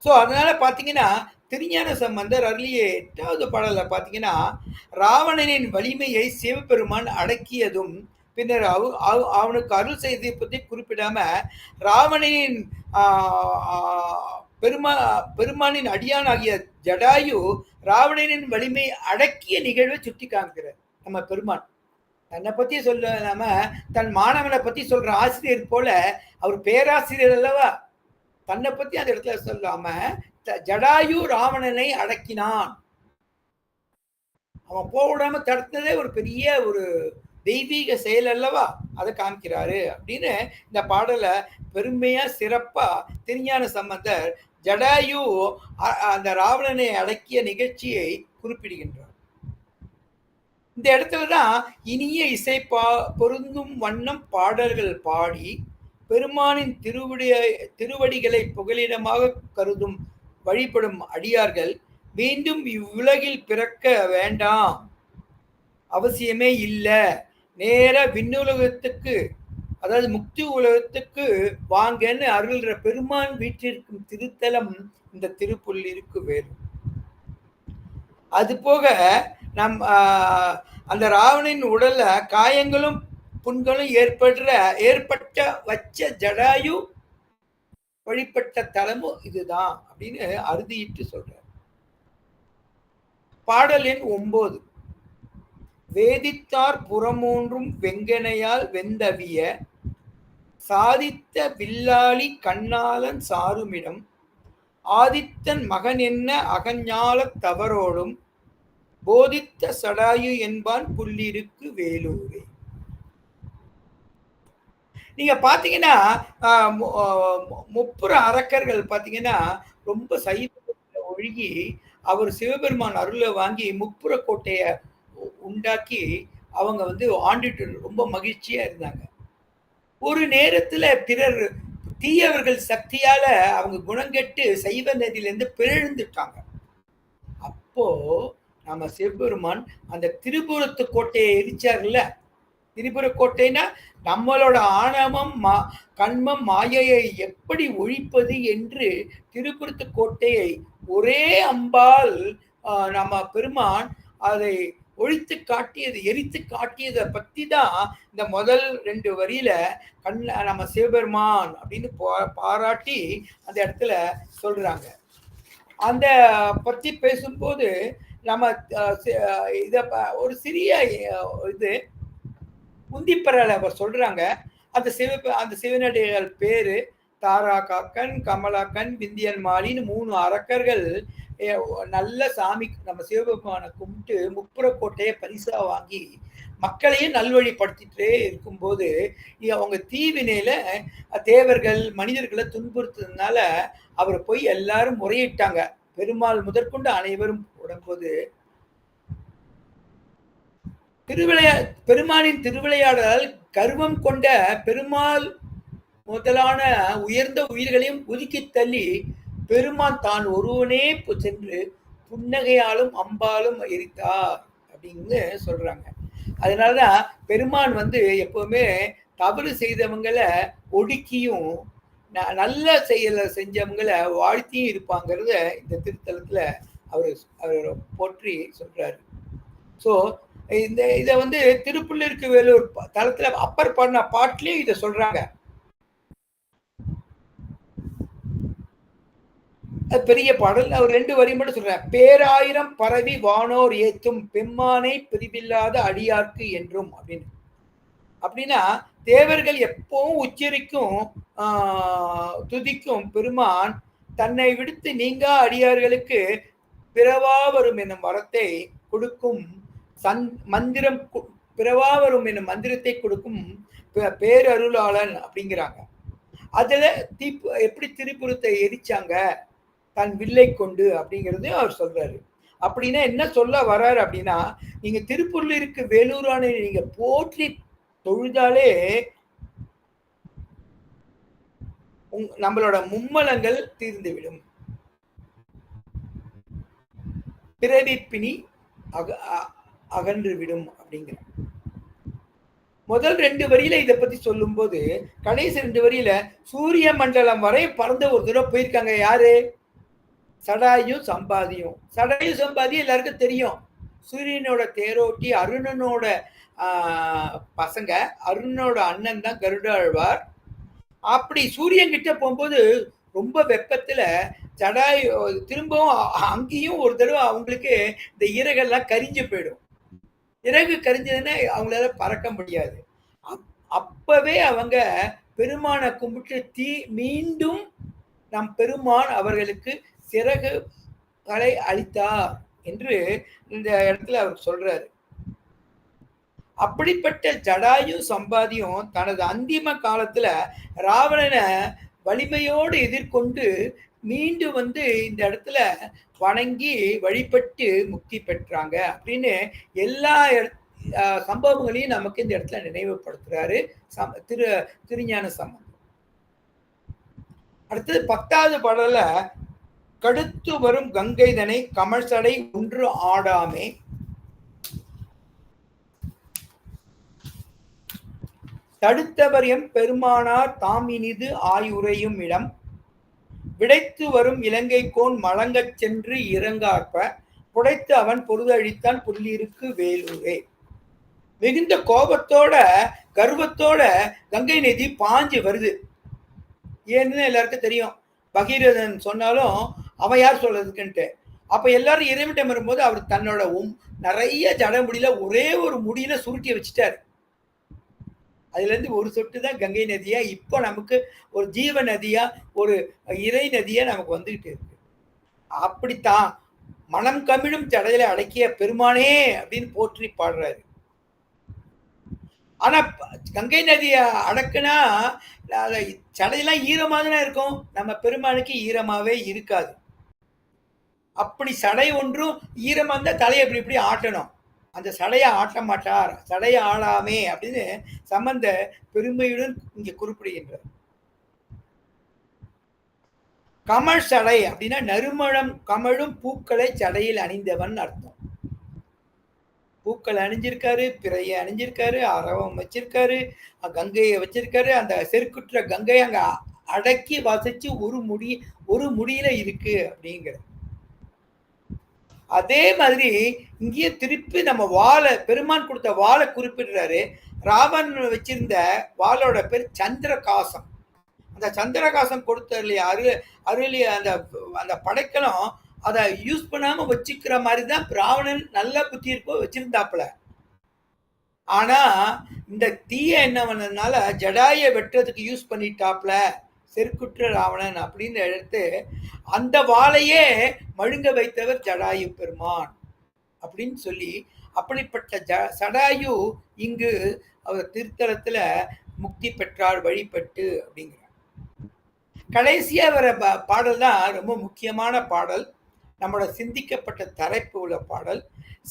Speaker 1: ஸோ அதனால பாத்தீங்கன்னா திருஞான சம்பந்தர் அருளிய 8வது பாடல பாத்தீங்கன்னா ராவணனின் வலிமையை சிவபெருமான் அடக்கியதும் பின்னர் அவனுக்கு அருள் செய்ததை பற்றி குறிப்பிடாம ராவணனின் பெருமானின் அடியானாகிய ஜடாயு ராவணனின் வலிமை அடக்கிய நிகழ்வை சுட்டி காமிக்கிறார். நம்ம பெருமான் தன்னை பத்தி சொல்லாம தன் மாணவனை பத்தி சொல்ற ஆசிரியர் போல அவர் பேராசிரியர் அல்லவா, தன்னை பத்தி அந்த இடத்துல சொல்லாம ஜடாயு ராவணனை அடக்கினான், அவன் போடாம தடுத்ததே ஒரு பெரிய ஒரு தெய்வீக செயல் அல்லவா, அதை காமிக்கிறாரு அப்படின்னு இந்த பாடலை பெருமையா சிறப்பா திருஞான சம்பந்தர் ஜடாயு அந்த ராவணனை அடக்கிய நிகழ்ச்சியை குறிப்பிடுகின்றார். இந்த இடத்துலதான் இனிய இசை பொருந்தும் வண்ணம் பாடல்கள் பாடி பெருமானின் திருவடிகளை புகலிடமாக கருதும் வழிபடும் அடியார்கள் மீண்டும் இவ்வுலகில் பிறக்க வேண்டாம், அவசியமே இல்லை, நேர விண்ணுலகத்துக்கு அதாவது முக்தி உலகத்துக்கு வாங்கன்னு அருள்ற பெருமான் வீற்றிருக்கும் திருத்தலம் இந்த திருப்புள்ளிருக்கு வேறு. அது போக அந்த ராவணின் உடல்ல காயங்களும் புண்களும் ஏற்பட்ட வச்ச ஜடாயு வழிபட்ட தலமும் இதுதான் அப்படின்னு அறுதியிட்டு சொல்ற. பாடல் எண் 9. வேதித்தார் புறமூன்றும் வெங்கனையால் வெந்தவிய சாதித்த வில்லாளி கண்ணாளன் சாருமிடம் ஆதித்தன் மகன் என்ன அகஞாலத் தவறோடும் போதித்த சடாயு என்பான் புள்ளிருக்கு வேலூரே. நீங்க பாத்தீங்கன்னா முப்புற அரக்கர்கள் பாத்தீங்கன்னா ரொம்ப சைவ ஒழுகி அவர் சிவபெருமான் அருளை வாங்கி முப்புற கோட்டைய உண்டாக்கி அவங்க வந்து ஆண்டுட்டு ரொம்ப மகிழ்ச்சியா இருந்தாங்க. ஒரு நேரத்துல பிறர் தீயவர்கள் சக்தியால அவங்க குணங்கெட்டு சைவ நதியிலிருந்து பிறழ்ந்துட்டாங்க. அப்போ நம்ம சிவபெருமான் அந்த திரிபுரத்து கோட்டையை எரிச்சார்ல. திரிபுர கோட்டைனா நம்மளோட ஆணவம், கண்மம், மாயையை எப்படி ஒழிப்பது என்று திரிபுரத்து கோட்டையை ஒரே அம்பால் நம்ம பெருமான் அதை ஒழித்து காட்டியது, எரித்து காட்டியதை பத்தி தான் இந்த முதல் 2 வரியில நம்ம சிவபெருமான் அப்படின்னு பாராட்டி அந்த இடத்துல சொல்றாங்க. அந்த பத்தி பேசும்போது நம்ம இத ஒரு சிறிய இது உந்திப்பரல சொல்றாங்க. அந்த சிவனடிகள் பேரு தாராகாக்கன், கமலாக்கன், விந்தியன் மாலின்னு 3 அரக்கர்கள் நல்ல சாமி நம்ம சிவபெருமானை கும்பிட்டு முப்புறக்கோட்டையை பரிசா வாங்கி மக்களையும் நல்வழிப்படுத்திட்டே இருக்கும்போது அவங்க தீவினையில தேவர்கள் மனிதர்களை துன்புறுத்துறதுனால அவர் போய் எல்லாரும் முறையிட்டாங்க. பெருமாள் முதற்கொண்டு அனைவரும் உடம்போது பெருமானின் திருவிளையாடலால் கர்வம் கொண்ட பெருமாள் முதலான உயர்ந்த உயிர்களையும் ஒதுக்கி தள்ளி பெருமான் தான் ஒருவனே சென்று புன்னகையாலும் அம்பாலும் எரித்தார் அப்படின்னு சொல்றாங்க. அதனாலதான் பெருமான் எப்பவுமே தவறு செய்தவங்களை ஒடுக்கியும் நல்ல செயலை செஞ்சவங்களை வாழ்த்தியும் இருப்பாங்கிறத இந்த திருத்தலத்துல அவர் போற்றி சொல்றாரு. ஸோ இதை திருப்புள்ளிருக்கு வேலூர் தளத்துல அப்பர் பண்ண பாட்டிலையும் இதை சொல்றாங்க. பெரிய பாடல் அவர் 2 வரி மட்டும் சொல்றாங்க. பேராயிரம் பரவி வானோர் ஏத்தும் பெம்மானை பிரிவில்லாத அடியார்க்கு என்றும் அப்படின்னு. அப்படின்னா தேவர்கள் எப்பவும் உச்சரிக்கும் துதிக்கும் பெருமான் தன்னை விடுத்து நீங்கா அடியார்களுக்கு பிறவா வரும் என்னும் வரத்தை கொடுக்கும் மந்திரம், பிறவா வரும் என்னும் மந்திரத்தை கொடுக்கும் பேரருளாளன் அப்படிங்கிறாங்க. அதுல எப்படி திரிபுரத்தை எரிச்சாங்க தன் வில்லை கொண்டு அப்படிங்கிறது அவர் சொல்றாரு. அப்படின்னா என்ன சொல்ல வர்றாரு அப்படின்னா, நீங்க திருப்பூர்ல இருக்கு வேலூரான நீங்க போற்றி தொழுதாலே நம்மளோட மும்மலங்கள் தீர்ந்துவிடும், பிறவிப்பினி அகன்றுவிடும் அப்படிங்கிற முதல் 2 வரியில இதை பத்தி சொல்லும் போது கடைசி 2 வரியில சூரிய மண்டலம் வரை பறந்த ஒரு தடவை போயிருக்காங்க. யாரு? சடாயும் சம்பாதியும். சடாயு சம்பாதி எல்லாருக்கும் தெரியும். சூரியனோட தேரோட்டி அருணனோட பசங்க. அருணனோட அண்ணன் தான் கருடாழ்வார். அப்படி சூரியன் கிட்ட போகும்போது ரொம்ப வெப்பத்துல சடாயு திரும்பவும் அங்கேயும் ஒரு தடவை அவங்களுக்கு இந்த இறகெல்லாம் கரிஞ்சு போயிடும். இறகு கரிஞ்சதுன்னா அவங்களால பறக்க முடியாது. அப்பவே அவங்க பெருமானை கும்பிட்டு மீண்டும் நம் பெருமான் அவர்களுக்கு சிறகுகளை அளித்தார் என்று இந்த இடத்துல அவர் சொல்றாரு. அப்படிப்பட்ட ஜடாயு சம்பாதியும் தனது அந்திம காலத்துல ராவணனை வலிமையோடு எதிர்கொண்டு மீண்டும் இந்த இடத்துல வணங்கி வழிபட்டு முக்தி பெற்றாங்க அப்படின்னு எல்லா சம்பவங்களையும் நமக்கு இந்த இடத்துல நினைவுபடுத்துறாரு திருஞான சம்பந்தர். அடுத்தது 10வது பாடல்ல கடுத்து வரும் கங்கைதனை கமழ்சடை ஒன்று ஆடாமே தடுத்தவர் எம் பெருமானார் தாம் இனிது ஆயுரையும் இடம் விடைத்து வரும் இலங்கை கோன் மலங்கச் சென்று இறங்கார்ப்ப புடைத்து அவன் பொருதழித்தான் புள்ளிருக்கு வேலூரே. மிகுந்த கோபத்தோட கர்வத்தோட கங்கை நதி பாஞ்சு வருது. ஏன்னு எல்லாருக்கும் தெரியும். பகீரதன் சொன்னாலும் அவன் யார் சொல்றதுக்குன்ட்டு. அப்ப எல்லாரும் இறைவனிடம் வரும்போது அவர் தன்னோட நிறைய ஜட முடியல ஒரே ஒரு முடியில சுருட்டி வச்சுட்டாரு. அதுல இருந்து ஒரு சொட்டு தான் கங்கை நதியா இப்போ நமக்கு ஒரு ஜீவ நதியா ஒரு இறை நதியா நமக்கு வந்துகிட்டு இருக்கு. அப்படித்தான் மனம் கமிழும் ஜடையில அடக்கிய பெருமானே அப்படின்னு போற்றி பாடுறாரு. ஆனா கங்கை நதியை அடக்குனா சடையெல்லாம் ஈரமா தானே இருக்கும். நம்ம பெருமானுக்கு ஈரமாவே இருக்காது. அப்படி சடை ஒன்றும் ஈரமா இருந்தா தலையை இப்படி இப்படி ஆட்டணும். அந்த சடையை ஆட்ட மாட்டார், சடையை ஆளாமே அப்படின்னு சம்பந்த பெருமையுடன் இங்க குறிப்பிடுகின்றார். கமல் சடை அப்படின்னா நறுமணம் கமழும் பூக்களை சடையில் அணிந்தவன் அர்த்தம். பூக்கள் அணிஞ்சிருக்காரு, பிறையை அணிஞ்சிருக்காரு, அரவம் வச்சிருக்காரு, கங்கையை வச்சிருக்காரு. அந்த செருக்குற்ற கங்கையை அங்க அடக்கி வசிச்சு ஒரு முடியில இருக்கு அப்படிங்கிற. அதே மாதிரி இங்கேயே திருப்பி நம்ம வாழை, பெருமான் கொடுத்த வாழை குறிப்பிடுறாரு. ராவணன் வச்சிருந்த வாளோட பேர் சந்திரகாசம். அந்த சந்திரகாசம் கொடுத்த இல்லையா அருளிய அந்த அந்த படைக்கலம் அதை யூஸ் பண்ணாம வச்சுக்கிற மாதிரி தான் ராவணன் நல்ல புத்தி இருப்போ வச்சிருந்தாப்புல. ஆனா இந்த தீய என்ன பண்ணதுனால ஜடாயை வெட்டுறதுக்கு யூஸ் பண்ணிட்டாப்ல செருக்குற்ற ராவணன் அப்படின்னு எடுத்து அந்த வாளையே மழுங்க வைத்தவர் ஜடாயு பெருமான் அப்படின்னு சொல்லி, அப்படிப்பட்ட சடாயு இங்கு அவர் திருத்தலத்துல முக்தி பெற்றார் வழிபட்டு அப்படிங்கிற. கடைசியா வர பாடல் தான் ரொம்ப முக்கியமான பாடல், நம்மளோட சிந்திக்கப்பட்ட தலைப்பு உள்ள பாடல்.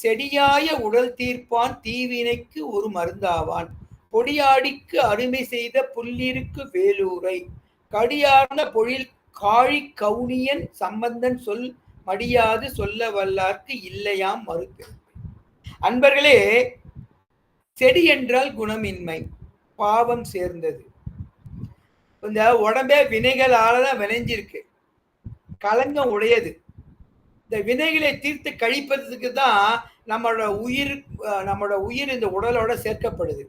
Speaker 1: செடியாய உடல் தீர்ப்பான் தீவினைக்கு ஒரு மருந்தாவான், பொடியாடிக்கு அருமை செய்த புல்லிருக்கு வேலூரை, கடியார்ந்த பொழில் காழி கவுனியன் சம்பந்தன் சொல் மடியாது சொல்ல வல்லார்க்கு இல்லையாம் மறுப்பு. அன்பர்களே, செடி என்றால் குணமின்மை, பாவம் சேர்ந்தது. இந்த உடம்பே வினைகளாலதான் விளைஞ்சிருக்கு, களங்கம் உடையது. இந்த வினைகளை தீர்த்து கழிப்பதற்கு தான் நம்மளோட உயிர் இந்த உடலோட சேர்க்கப்படுது.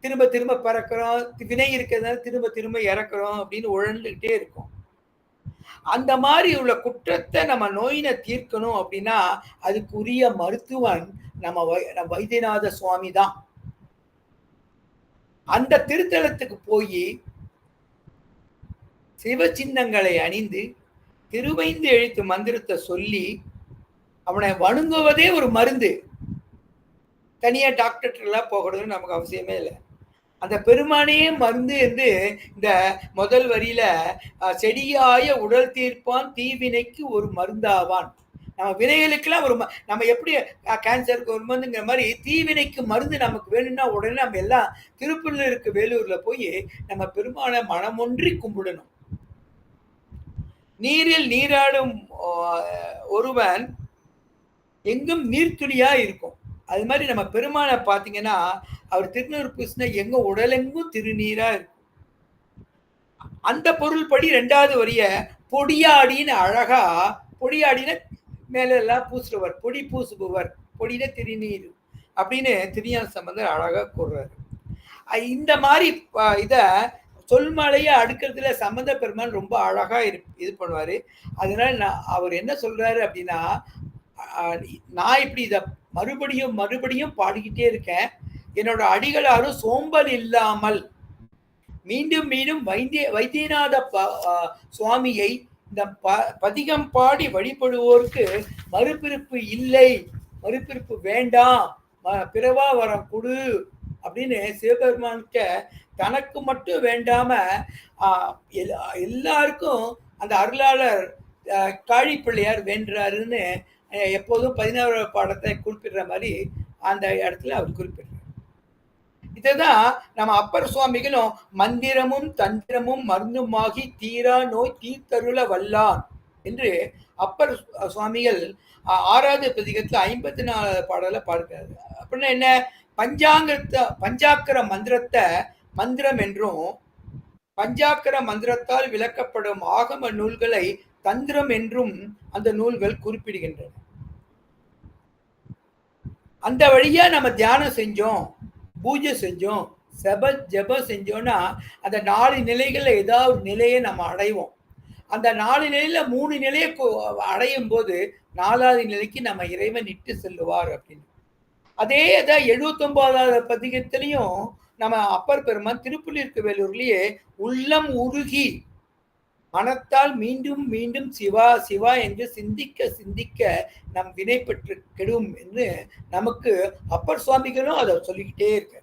Speaker 1: திரும்ப திரும்ப பறக்கிறோம், வினை இருக்கிறதுனால திரும்ப திரும்ப இறக்குறோம் அப்படின்னு உழந்துகிட்டே இருக்கும். அந்த மாதிரி உள்ள குற்றத்தை நம்ம நோயினை தீர்க்கணும் அப்படின்னா அதுக்குரிய மருத்துவன் நம்ம வைத்தியநாத சுவாமி தான். அந்த திருத்தலத்துக்கு போய் சிவ சின்னங்களை அணிந்து திருவைந்து எழுத்து மந்திரத்தை சொல்லி அவனை வணங்குவதே ஒரு மருந்து. தனியா டாக்டர்லாம் போகணும்னு நமக்கு அவசியமே இல்லை. அந்த பெருமானையே மருந்து என்று இந்த முதல் வரியில செடியாய உடல் தீர்ப்பான் தீவினைக்கு ஒரு மருந்தாவான். நம்ம வினைகளுக்கெல்லாம் ஒரு நம்ம எப்படி கேன்சருக்கு ஒரு மருந்துங்கிற மாதிரி தீவினைக்கு மருந்து நமக்கு வேணும்னா உடனே நம்ம எல்லாம் திருப்பூர்ல இருக்க வேலூர்ல போய் நம்ம பெருமானை மனமொன்றி கும்பிடணும். நீரில் நீராடும் ஒருவன் எங்கும் நீர்த்துளியா இருக்கும். அது மாதிரி நம்ம பெருமானை பார்த்தீங்கன்னா அவர் திருநூறு பூசினா எங்க உடலெங்கும் திருநீரா இருக்கும். அந்த பொருள் படி ரெண்டாவது வரிய பொடியாடின்னு அழகா, பொடியாடின மேல எல்லாம் பூசுறவர், பொடி பூசுபவர், பொடின திருநீர் அப்படின்னு திருஞான சம்பந்தர் அழகா கூறுறாரு. இந்த மாதிரி இத சொல்மலையை அடுக்கிறதுல சம்பந்த பெருமான் ரொம்ப அழகா இது பண்ணுவாரு. அதனால அவர் என்ன சொல்றாரு அப்படின்னா, நான் இப்படி இதை மறுபடியும் மறுபடியும் பாடிக்கிட்டே இருக்கேன். என்னோட அடிகளாரும் சோம்பல் இல்லாமல் மீண்டும் மீண்டும் வைத்தியநாத சுவாமியை இந்த பதிகம் பாடி வழிபடுவோருக்கு மறுபிறப்பு இல்லை, மறுபிறப்பு வேண்டாம், பிறவா வரம் கொடு அப்படின்னு சிவபெருமான்கிட்ட தனக்கு மட்டும் வேண்டாம எல்லாருக்கும் அந்த அருளாளர் காழி பிள்ளையார் வேண்டாருன்னு எப்போதும் 16வது பாடத்தை குறிப்பிடுற மாதிரி அந்த இடத்துல அவர் குறிப்பிடுறார். இதுதான் நம்ம அப்பர் சுவாமிகளும் மந்திரமும் தந்திரமும் மருந்துமாகி தீரா நோய் தீர்த்தருள வல்லான் என்று அப்பர் சுவாமிகள் 6வது பதிகத்துல 54வது பாடல பாடுறாரு. அப்படின்னா என்ன, பஞ்சாக்கர மந்திரத்தை மந்திரம் என்றும் பஞ்சாக்கர மந்திரத்தால் விளக்கப்படும் ஆகம நூல்களை தந்திரம் என்றும் அந்த நூல்கள் குறிப்பிடுகின்றன. அந்த வழியா நம்ம தியானம் செஞ்சோம், பூஜை செஞ்சோம், ஜெபம் செஞ்சோம்னா அந்த 4 நிலைகள்ல ஏதாவது ஒரு நிலையை நம்ம அடைவோம். அந்த 4 நிலையில 3 நிலையை அடையும் போது 4வது நிலைக்கு நம்ம இறைவன் இட்டு செல்லுவார் அப்படின்னு. அதே தான் 79வது பதிகத்திலையும் நம்ம அப்பர் பெருமான் திருப்புலிருக்கு வேலூர்லயே உள்ளம் உருகி மனத்தால் மீண்டும் மீண்டும் சிவா சிவா என்று சிந்திக்க சிந்திக்க நம் வினை பெற்று கெடும் என்று நமக்கு அப்பர் சுவாமிகளும் அதை சொல்லிக்கிட்டே இருக்க.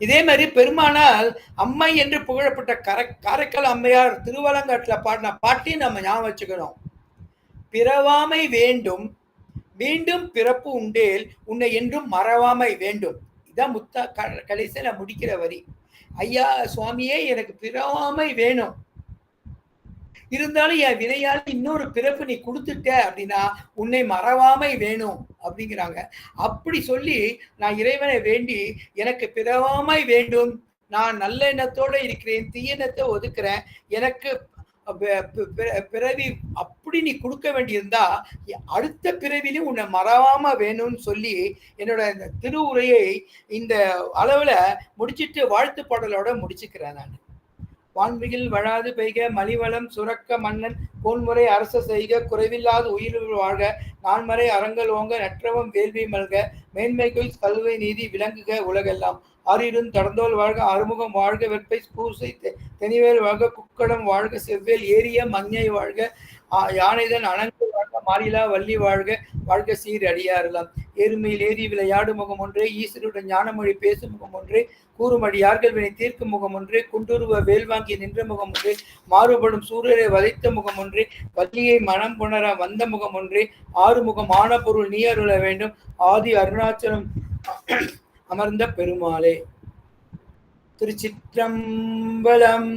Speaker 1: இதே மாதிரி பெருமானால் அம்மை என்று புகழப்பட்ட காரைக்கால் அம்மையார் திருவலங்காட்டுல பாடின பாட்டையும் நம்ம ஞாபகம் வச்சுக்கணும். பிறவாமை வேண்டும் மீண்டும் பிறப்பு உண்டேல் உன்னை என்றும் மறவாமை வேண்டும். இதான் முத்தா கடைசியில முடிக்கிற வரி. ஐயா சுவாமியே, எனக்கு பிறவாமை வேணும், இருந்தாலும் என் வினையால் இன்னொரு பிறப்பு நீ கொடுத்துட்ட அப்படின்னா உன்னை மறவாமை வேணும் அப்படிங்கிறாங்க. அப்படி சொல்லி நான் இறைவனை வேண்டி எனக்கு பிறவாமை வேண்டும், நான் நல்ல எண்ணத்தோட இருக்கிறேன், தீயெண்ணத்தை ஒதுக்குறேன், எனக்கு பிறவி அப்படி நீ கொடுக்க வேண்டியிருந்தா அடுத்த பிறவிலும் உன்னை மறவாம வேணும்னு சொல்லி என்னோட இந்த திருவுரையை இந்த அளவுல முடிச்சிட்டு வாழ்த்து பாடலோட முடிச்சுக்கிறேன் நான். வான்மிகில் வழாது பெய்க, மலிவளம் சுரக்க, மன்னன் போன்முறை அரச செய்க, குறைவில்லாத உயிர்கள் வாழ்க, நான்மறை அறங்கள் ஓங்க, நற்றவம் வேள்வி மல்க, மேன்மைகள் கல்வி நீதி விளங்குக உலகெல்லாம், ஆறிரும் தடந்தோல் வாழ்க, அறுமுகம் வாழ்க, வெற்பை பூசை தெனிவேல் வாழ்க, குக்கடம் வாழ்க, செவ்வேல் ஏரிய மஞ்சை வாழ்க, யானைதன் அணங்கு வாழ்க, மாறிலா வள்ளி வாழ்க, வாழ்க சீர் அடியாரெல்லாம், ஏறுமையில் ஏறி விளையாடு முகம் ஒன்றே, ஈஸ்வருடன் ஞானமொழி பேசும் முகம் ஒன்றே, கூறுமடி யார்கள் வினை தீர்க்கும் முகம் ஒன்றே, குண்டுருவ வேல் வாங்கி நின்ற முகம் ஒன்றே, மாறுபடும் சூரியரை வதைத்த முகம் ஒன்றே, வள்ளியை மனம் புணர வந்த முகம் ஒன்றே, ஆறுமுகம் ஆன பொருள் நீ அருள வேண்டும், ஆதி அருணாச்சலம் அமர்ந்த பெருமாளே. திருச்சிற்றம்பலம்.